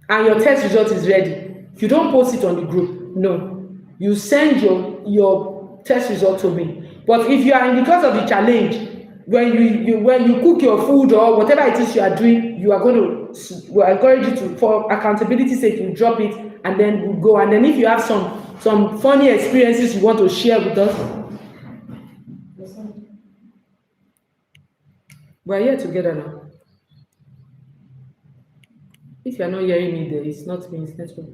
and your test result is ready, you don't post it on the group. No, you send your test result to me. But if you are in the course of the challenge, when you cook your food or whatever it is you are doing, you are going to, we'll encourage you to, for accountability sake, you drop it, and then we'll go. And then if you have some funny experiences you want to share with us, we're here together now. If you are not hearing me there, it's not me, it's network.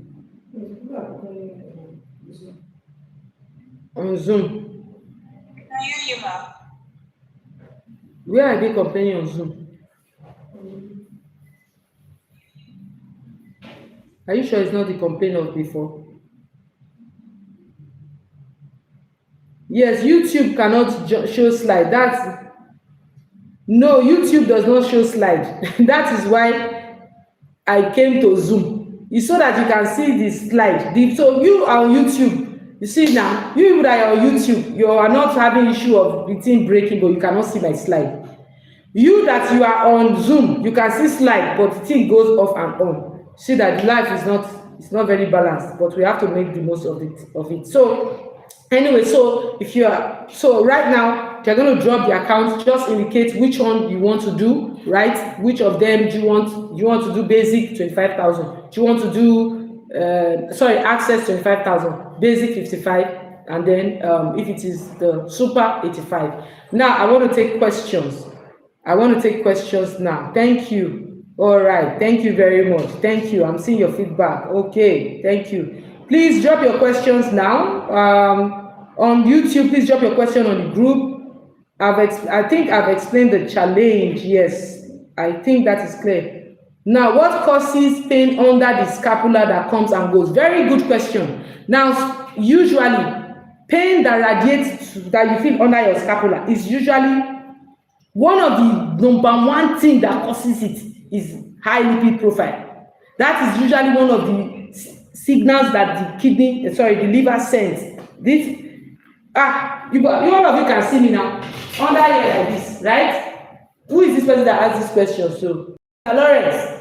On Zoom. I hear you, ma'am. Where are they complaining on Zoom? Are you sure it's not the complaint of before? Yes, YouTube cannot show slide. No, YouTube does not show slide. That is why I came to Zoom. It's so that you can see the slide. So you are on YouTube. You see now, you that are on YouTube, you are not having issue of the thing breaking, but you cannot see my slide. You that you are on Zoom, you can see slide, but the thing goes off and on. See that life is not very balanced, but we have to make the most of it. So anyway, so if you are, so right now you're going to drop the account. Just indicate which one you want to do, right? Which of them do you want? You want to do basic 25,000? Do you want to do access 25,000, basic 55, and then if it is the super 85. Now I want to take questions. Now. Thank you. All right. Thank you very much. Thank you. I'm seeing your feedback. Okay. Thank you. Please drop your questions now. On YouTube, please drop your question on the group. I think I've explained the challenge. Yes, I think that is clear. Now, what causes pain under the scapula that comes and goes? Very good question. Now, usually, pain that radiates that you feel under your scapula is usually one of the number one thing that causes it is high lipid profile. That is usually one of the signals that the liver sends. This, all of you can see me now. Under here like this, right? Who is this person that asked this question? So, Lawrence,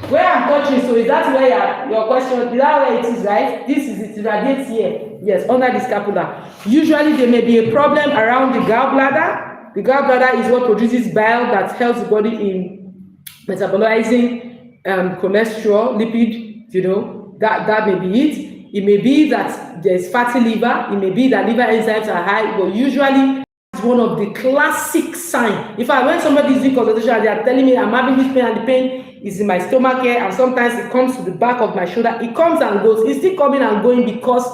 where I'm touching, so is that where your question, is that where it is, right? This is it, radiates here. Yes, under the scapula. Usually there may be a problem around the gallbladder. The gallbladder is what produces bile that helps the body in metabolizing cholesterol, lipid, that may be it. It may be that there's fatty liver. It may be that liver enzymes are high, but usually it's one of the classic signs. In fact, when somebody is doing consultation and they are telling me I'm having this pain and the pain is in my stomach here, and sometimes it comes to the back of my shoulder, it comes and goes. It's still coming and going because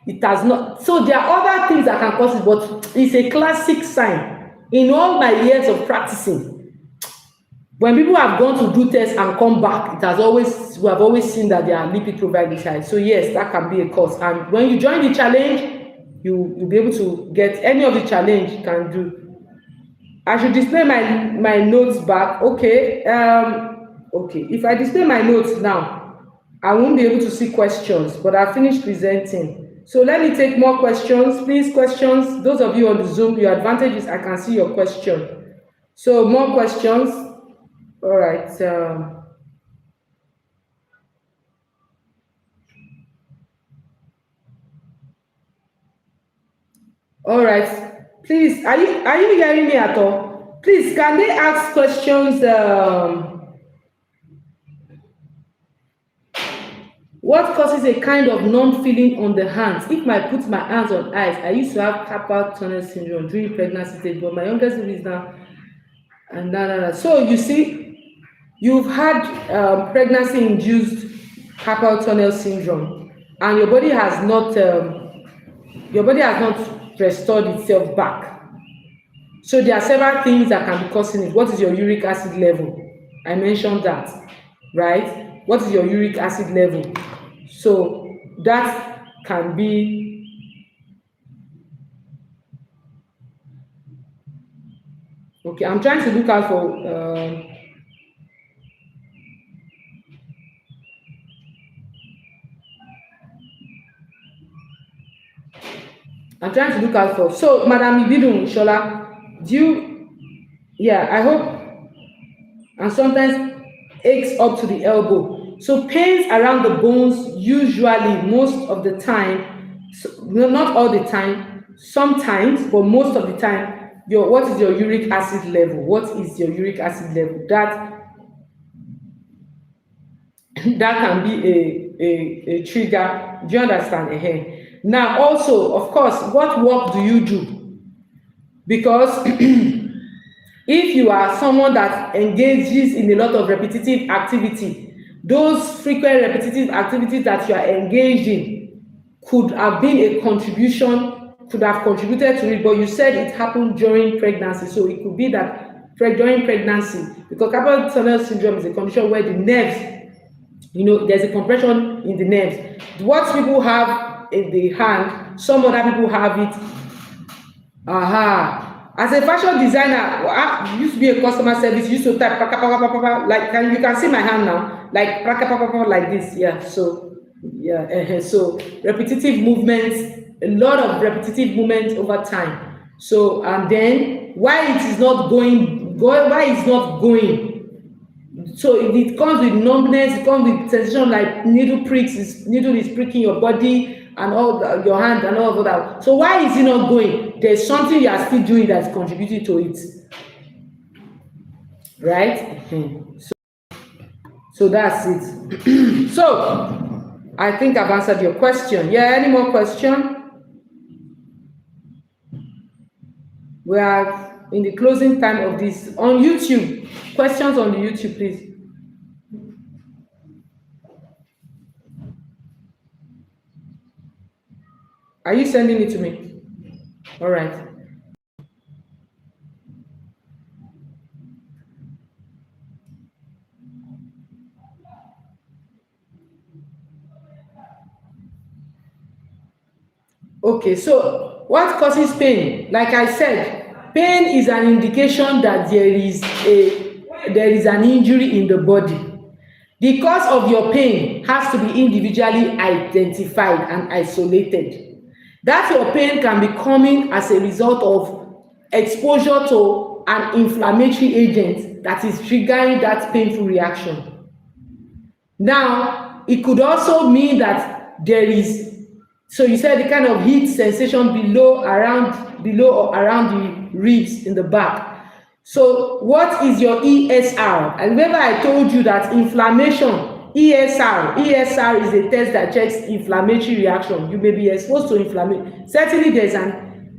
it has not. So there are other things that can cause it, but it's a classic sign. In all my years of practicing, when people have gone to do tests and come back, we have always seen that their lipid profile is high. So yes, that can be a cause. And when you join the challenge, you'll be able to get any of the challenge you can do. I should display my notes back. Okay. Okay. If I display my notes now, I won't be able to see questions, but I finished presenting. So let me take more questions. Please, questions. Those of you on the Zoom, your advantage is I can see your question. So more questions. All right. All right. Please, are you hearing me at all? Please, can they ask questions? What causes a kind of numb feeling on the hands? If I put my hands on eyes, I used to have carpal tunnel syndrome during pregnancy stage, but my youngest baby is now. And no. So you see, you've had pregnancy-induced carpal tunnel syndrome, and your body has not restored itself back. So there are several things that can be causing it. What is your uric acid level? I mentioned that, right? What is your uric acid level? So that can be okay. I'm trying to look out for. I'm trying to look out for. So, Madam Ibidun Shola, do you? Yeah, I hope. And sometimes aches up to the elbow. So pains around the bones usually most of the time, no, not all the time, sometimes, but most of the time, what is your uric acid level? What is your uric acid level? That can be a trigger. Do you understand? Now also, of course, what work do you do? Because if you are someone that engages in a lot of repetitive activity, those frequent repetitive activities that you are engaged in could have been a contribution, could have contributed to it, but you said it happened during pregnancy, so it could be that during pregnancy, because carpal tunnel syndrome is a condition where the nerves, there's a compression in the nerves. What people have in the hand, some other people have it. Aha. As a fashion designer, used to be a customer service, used to type like you can see my hand now, like like this. Yeah. So yeah. So repetitive movements, a lot of repetitive movements over time. So and then why it is not why it's not going, so if it comes with numbness, it comes with sensation like needle is pricking your body and your hand and all of that. So why is it not going? There's something you are still doing that's contributing to it, right? So that's it. So I think I've answered your question. Yeah, any more question? We are in the closing time of this on YouTube. Questions on the YouTube, please. Are you sending it to me? All right. Okay, so what causes pain? Like I said, pain is an indication that there is an injury in the body. The cause of your pain has to be individually identified and isolated. That your pain can be coming as a result of exposure to an inflammatory agent that is triggering that painful reaction. Now, it could also mean that there is, so you said the kind of heat sensation below or around the ribs in the back. So what is your ESR? And remember I told you that inflammation, ESR is a test that checks inflammatory reaction. You may be exposed to inflammation. Certainly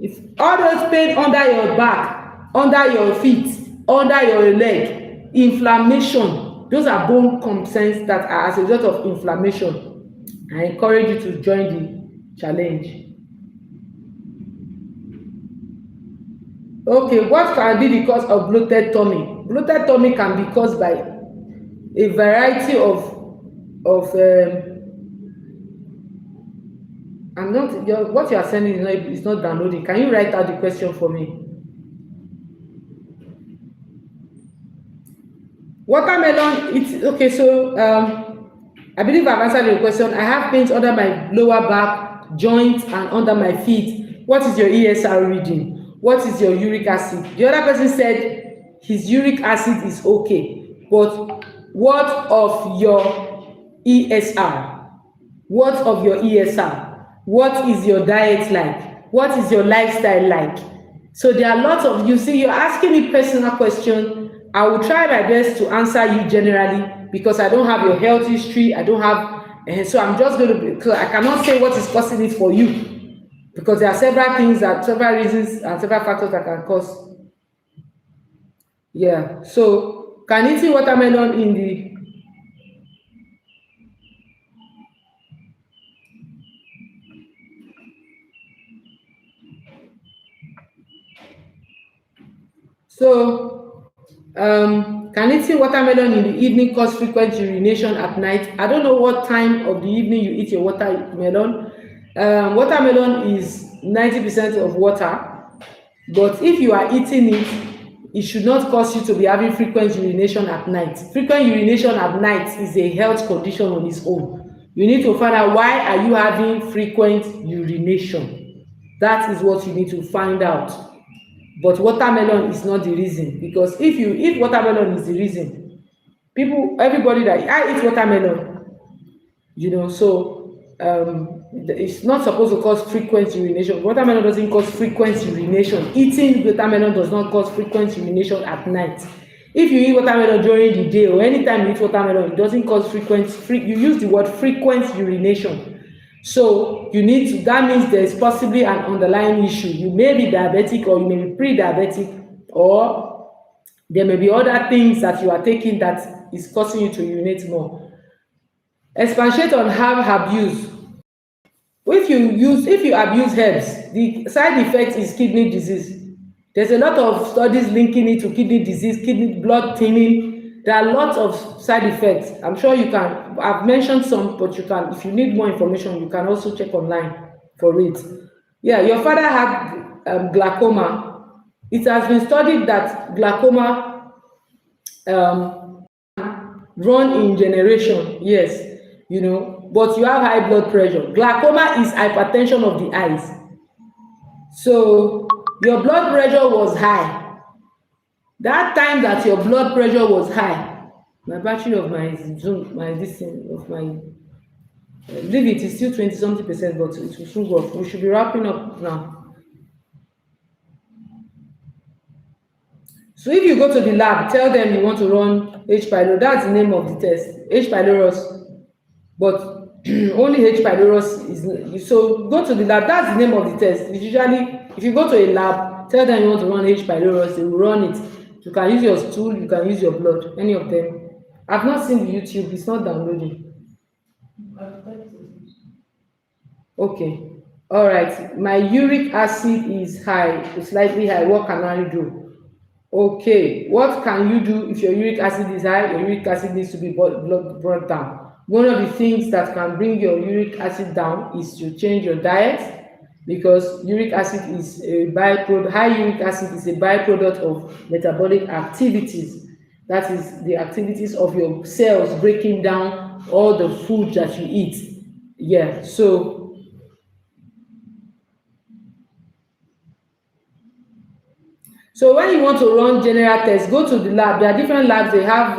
if all those pain under your back, under your feet, under your leg, inflammation, those are bone concerns that are as a result of inflammation. I encourage you to join the challenge. Okay, what can be the cause of bloated tummy? Bloated tummy can be caused by a variety of what you are sending is not downloading. Can you write out the question for me? Watermelon, it's okay. So I believe I've answered your question. I have pains under my lower back, joints, and under my feet. What is your ESR reading? What is your uric acid? The other person said his uric acid is okay, but what of your ESR? What of your ESR? What is your diet like? What is your lifestyle like? So there are lots of, you see, you're asking me personal questions. I will try my best to answer you generally because I don't have your health history. I don't have, so I'm just going to, so I cannot say what is causing it for you because there are several things, several reasons and several factors that can cause. Yeah. So can eating watermelon in the so can eating watermelon in the evening cause frequent urination at night? I don't know what time of the evening you eat your watermelon. Watermelon is 90% of water, but if you are eating it, it should not cause you to be having frequent urination at night. Frequent urination at night is a health condition on its own. You need to find out why are you having frequent urination. That is what you need to find out. But watermelon is not the reason, because if watermelon is the reason, people everybody that I eat watermelon, so it's not supposed to cause frequent urination. Watermelon doesn't cause frequent urination. Eating watermelon does not cause frequent urination at night. If you eat watermelon during the day or anytime you eat watermelon, it doesn't cause you use the word frequent urination. So that means there is possibly an underlying issue. You may be diabetic, or you may be pre-diabetic, or there may be other things that you are taking that is causing you to urinate more. Expatiate on herb abuse. If you abuse herbs, the side effect is kidney disease. There's a lot of studies linking it to kidney disease, kidney blood thinning. There are lots of side effects. I'm sure you can, I've mentioned some, but you can, if you need more information, you can also check online for it. Yeah, your father had glaucoma. It has been studied that glaucoma um, run in generation, yes, but you have high blood pressure. Glaucoma is hypertension of the eyes. So your blood pressure was high. That time that your blood pressure was high, my battery of my Zoom, my this thing of my leave it, is still 20 something percent, but it will soon go off. We should be wrapping up now. So if you go to the lab, tell them you want to run H pylori. That's the name of the test, H pylorus. But only H. pylorus is, so go to the lab. That's the name of the test. It's usually, if you go to a lab, tell them you want to run H. pylorus, they will run it. You can use your stool, you can use your blood, any of them. I've not seen the YouTube, it's not downloading. Okay. All right. My uric acid is high, slightly high. What can I do? Okay, what can you do if your uric acid is high? Your uric acid needs to be brought down. One of the things that can bring your uric acid down is to change your diet, because uric acid is a byproduct. High uric acid is a byproduct of metabolic activities. That is the activities of your cells breaking down all the food that you eat. Yeah, so when you want to run general tests, go to the lab. There are different labs, they have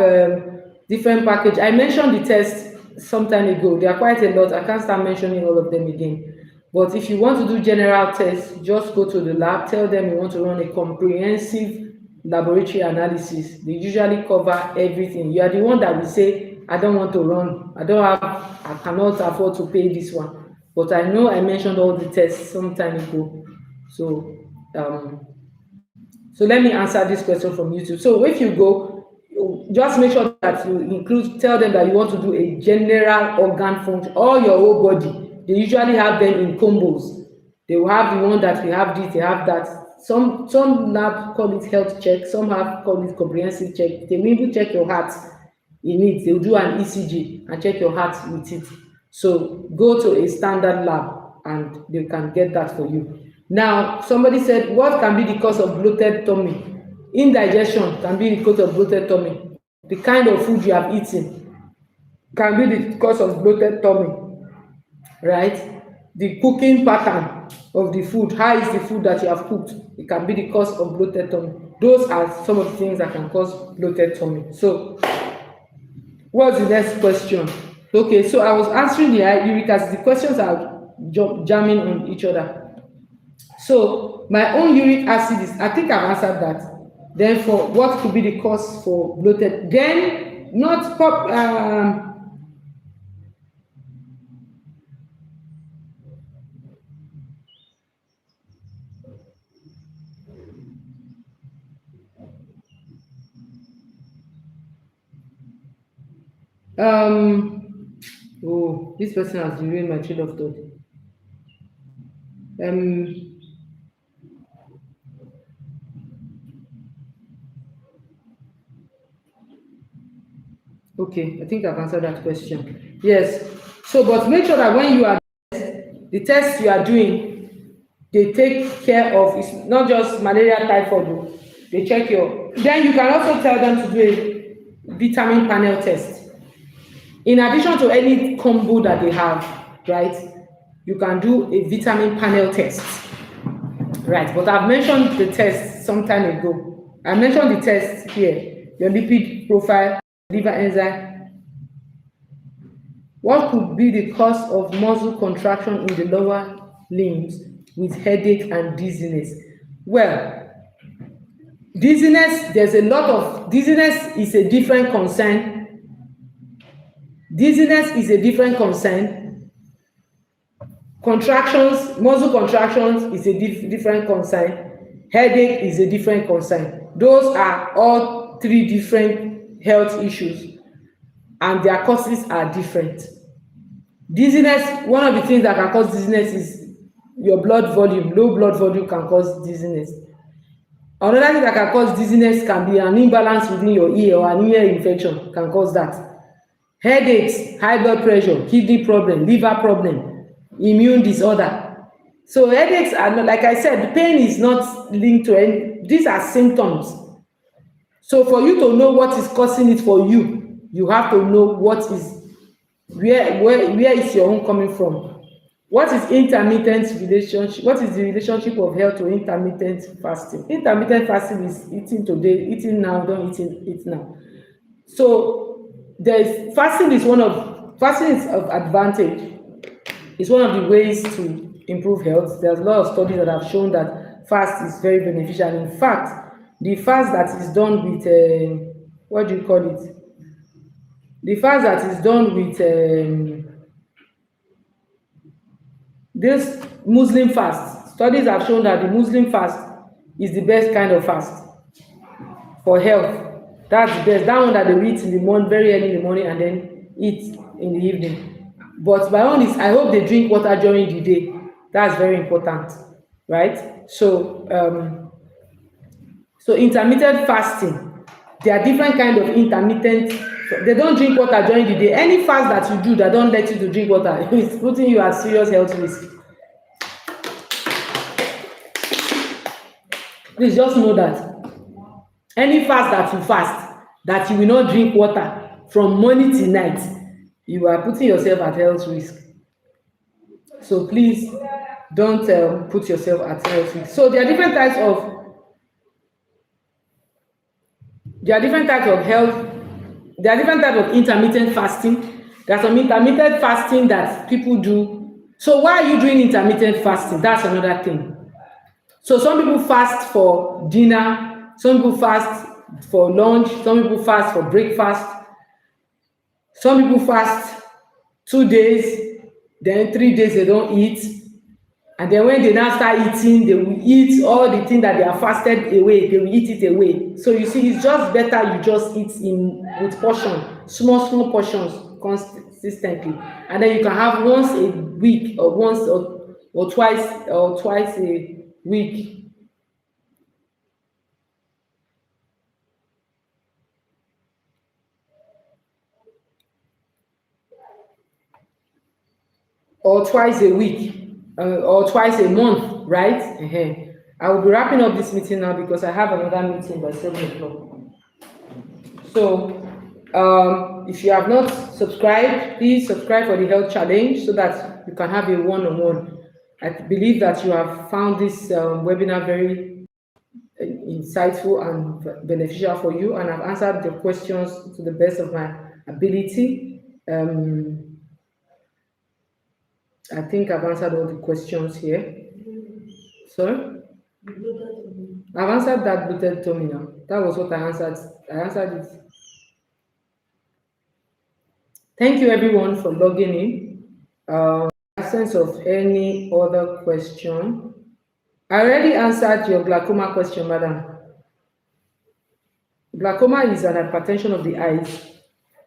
different package. I mentioned the test some time ago. There are quite a lot. I can't start mentioning all of them again. But if you want to do general tests, just go to the lab. Tell them you want to run a comprehensive laboratory analysis. They usually cover everything. You are the one that will say, I don't want to run. I cannot afford to pay this one. But I know I mentioned all the tests some time ago. So um, so let me answer this question from YouTube. So if you go, just make sure that you tell them that you want to do a general organ function, all your whole body. They usually have them in combos. They will have the one that we have this, they have that. Some lab call it health check, some have call it comprehensive check. They will even check your heart in it. They will do an ECG and check your heart with it. So go to a standard lab and they can get that for you. Now, somebody said, what can be the cause of bloated tummy? Indigestion can be the cause of bloated tummy. The kind of food you have eaten can be the cause of bloated tummy, right? The cooking pattern of the food, how is the food that you have cooked? It can be the cause of bloated tummy. Those are some of the things that can cause bloated tummy. So, what's the next question? Okay, so I was answering the uric acid. The questions are jamming on each other. So my own uric acid is, I think I've answered that. Then for what could be the cause for bloated, then not pop Oh, this person has ruined my train of thought. Um, okay, I think I've answered that question. Yes. So, but make sure that when you are the tests you are doing, they take care of. It's not just malaria, typhoid. Oh. They check your. Then you can also tell them to do a vitamin panel test. In addition to any combo that they have, right? You can do a vitamin panel test. Right, but I've mentioned the test some time ago. I mentioned the test here, your lipid profile, liver enzyme. What could be the cause of muscle contraction in the lower limbs with headache and dizziness? Well, dizziness, there's a lot of dizziness is a different concern. Dizziness is a different concern. Contractions, muscle contractions is a different concern. Headache is a different concern. Those are all three different health issues and their causes are different. Dizziness, one of the things that can cause dizziness is your blood volume. Low blood volume can cause dizziness. Another thing that can cause dizziness can be an imbalance within your ear or an ear infection can cause that. Headaches, high blood pressure, kidney problem, liver problem, immune disorder. So headaches are not, like I said, the pain is not linked to any, these are symptoms. So for you to know what is causing it for you, you have to know what is, where is your own coming from. What is intermittent relationship? What is the relationship of health to intermittent fasting? Intermittent fasting is eating today, eating now, don't eat now. So there's fasting is fasting is of advantage. It's one of the ways to improve health. There's a lot of studies that have shown that fast is very beneficial. In fact, the fast that is done with what do you call it? The fast that is done with this Muslim fast. Studies have shown that the Muslim fast is the best kind of fast for health. That's the best. That one that they eat in the morning, very early in the morning, and then eat in the evening. But by all this, I hope they drink water during the day. That's very important, right? So intermittent fasting, there are different kind of intermittent. They don't drink water during the day. Any fast that you do that don't let you to drink water is putting you at serious health risk. Please just know that any fast that you fast, that you will not drink water from morning till night, you are putting yourself at health risk. So please don't put yourself at health risk. So there are different types of health. There are different types of intermittent fasting. There's some intermittent fasting that people do. So why are you doing intermittent fasting? That's another thing. So some people fast for dinner, some people fast for lunch, some people fast for breakfast, some people fast 2 days, then 3 days they don't eat, and then when they now start eating, they will eat all the things that they have fasted away, they will eat it away. So you see, it's just better you just eat with portion, small portions consistently, and then you can have once a week or once or twice a week. Or twice a week, or twice a month, right? I will be wrapping up this meeting now because I have another meeting by 7 o'clock. So if you have not subscribed, please subscribe for the health challenge so that you can have a one-on-one. I believe that you have found this webinar very insightful and beneficial for you, and I've answered the questions to the best of my ability. I think I've answered all the questions here. Sorry? I've answered that booted Tommy now. That was what I answered. I answered it. Thank you everyone for logging in. Absence of any other question. I already answered your glaucoma question, madam. Glaucoma is an hypertension of the eyes.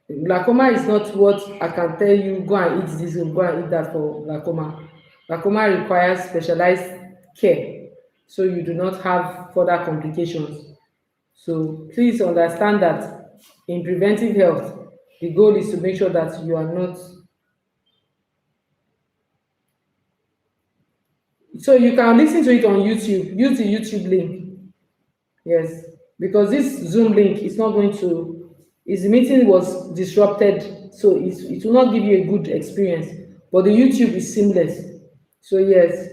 Glaucoma is not what I can tell you, go and eat this or go and eat that for glaucoma. Glaucoma requires specialized care so you do not have further complications. So please understand that in preventive health, the goal is to make sure that you are not. So you can listen to it on YouTube. Use the YouTube link. Yes, because this Zoom link is not going to. His meeting was disrupted, so it will not give you a good experience. But the YouTube is seamless. So yes,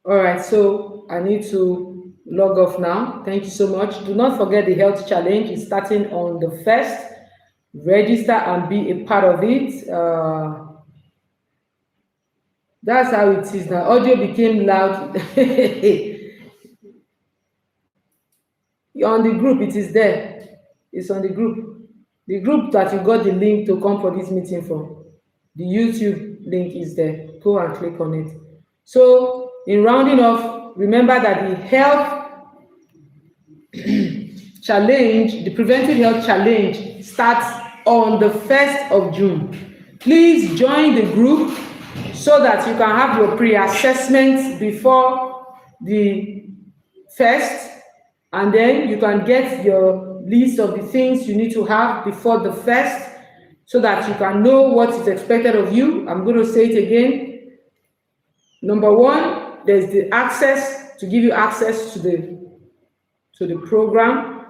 all right. So I need to log off now. Thank you so much. Do not forget the health challenge is starting on the first. Register and be a part of it. That's how it is now. Audio became loud. On the group, it is there. It's on the group. The group that you got the link to come for this meeting from. The YouTube link is there. Go and click on it. So, in rounding off, remember that the health challenge, the preventive health challenge starts on the 1st of June. Please join the group so that you can have your pre-assessment before the 1st, and then you can get your list of the things you need to have before the 1st so that you can know what is expected of you. I'm going to say it again. Number one, there's the access to give you access to the program.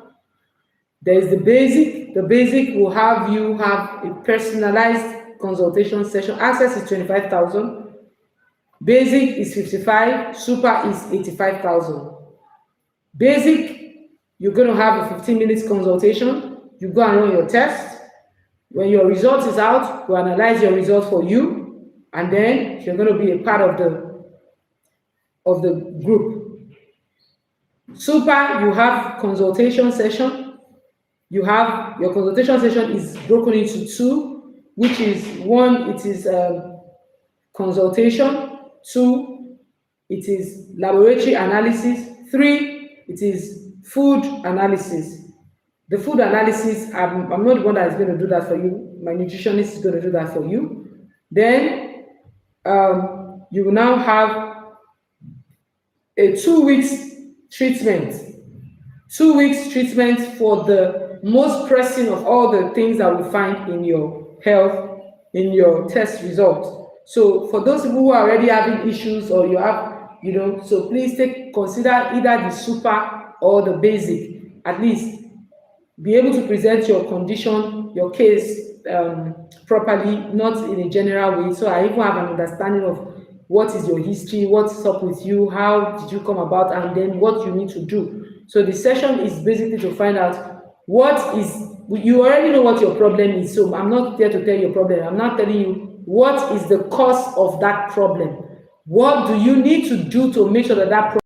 There is the basic. The basic will have you have a personalized consultation session. Access is 25,000. Basic is 55. Super is 85,000. Basic, you're going to have a 15 minutes consultation. You go and run your test. When your result is out, we'll analyze your result for you, and then you're going to be a part of the group. Super, you have consultation session. You have your consultation session is broken into two, which is one, it is consultation. Two, it is laboratory analysis. Three, it is food analysis. The food analysis, I'm not the one that is going to do that for you. My nutritionist is going to do that for you. Then you will now have a 2 weeks treatment. 2 weeks treatment for the most pressing of all the things that we find in your health, in your test result. So for those people who are already having issues, or you have, so please consider either the super or the basic. At least be able to present your condition, your case properly, not in a general way. So I even have an understanding of what is your history, what's up with you, how did you come about, and then what you need to do. So the session is basically to find out you already know what your problem is. So I'm not there to tell you your problem. I'm not telling you what is the cause of that problem. What do you need to do to make sure that problem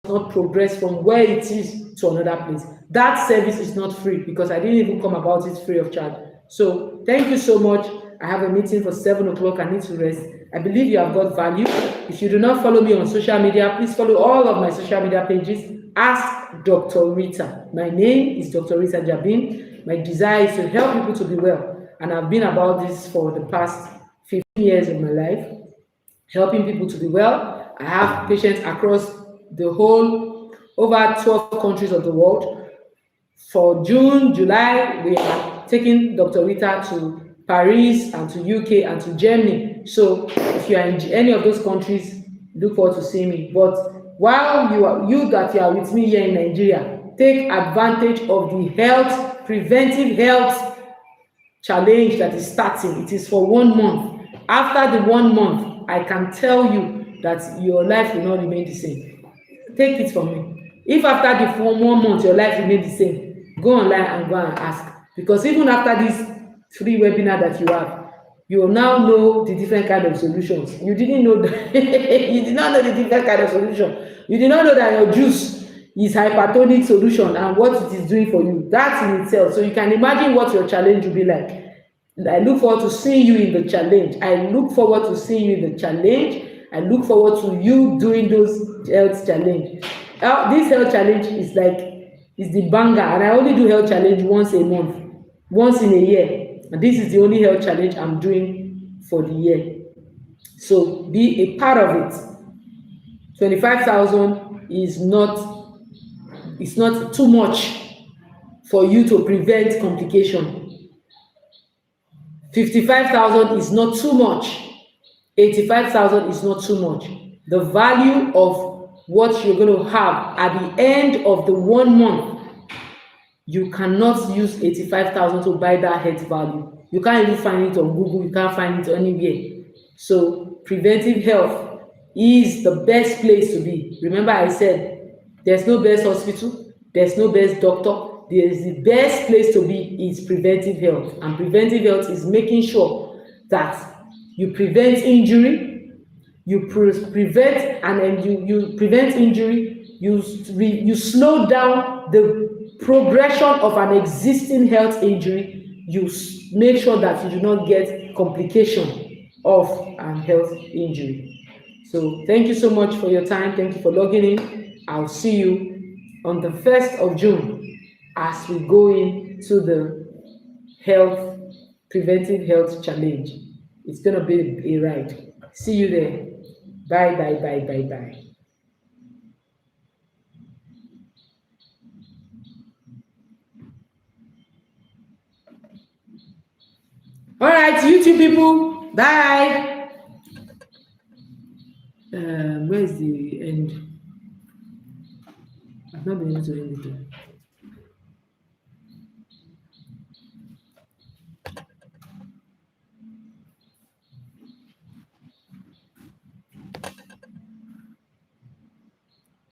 does not progress from where it is to another place? That service is not free because I didn't even come about it free of charge. So thank you so much. I have a meeting for 7 o'clock. I need to rest. I believe you have got value. If you do not follow me on social media, please follow all of my social media pages. Ask Dr. Rita. My name is Dr. Rita Jabin. My desire is to help people to be well. And I've been about this for the past 15 years of my life, helping people to be well. I have patients across the whole, over 12 countries of the world. For June, July, we are taking Dr. Rita to Paris and to UK and to Germany. So if you are in any of those countries, look forward to seeing me. But while you are with me here in Nigeria, take advantage of the preventive health challenge that is starting. It is for 1 month. After the 1 month, I can tell you that your life will not remain the same. Take it from me. If after the 1 month your life remains the same, go online and go and ask. Because even after this free webinar that you have, you will now know the different kind of solutions. You didn't know that. You did not know the different kind of solution. You did not know that your juice is hypertonic solution and what it is doing for you. That's in itself. So you can imagine what your challenge will be like. I look forward to seeing you in the challenge. I look forward to seeing you in the challenge. I look forward to you doing those health challenge. This health challenge is the banger, and I only do health challenge once a month. once in a year, and this is the only health challenge I'm doing for the year. So be a part of it. 25,000 is not too much for you to prevent complication. 55,000 is not too much. 85,000 is not too much. The value of what you're going to have at the end of the 1 month, you cannot use 85,000 to buy that health value. You can't even find it on Google, you can't find it anywhere. So preventive health is the best place to be. Remember I said there's no best hospital, there's no best doctor. There's the best place to be is preventive health. And preventive health is making sure that you prevent injury, you prevent and then you prevent injury, you slow down the progression of an existing health injury, you make sure that you do not get complication of an health injury. So thank you so much for your time. Thank you for logging in. I'll see you on the 1st of June as we go into the health preventive health challenge. It's gonna be a ride. See you there. Bye bye bye bye bye. All right, YouTube people. Bye. Where's the end? I've not been able to end it.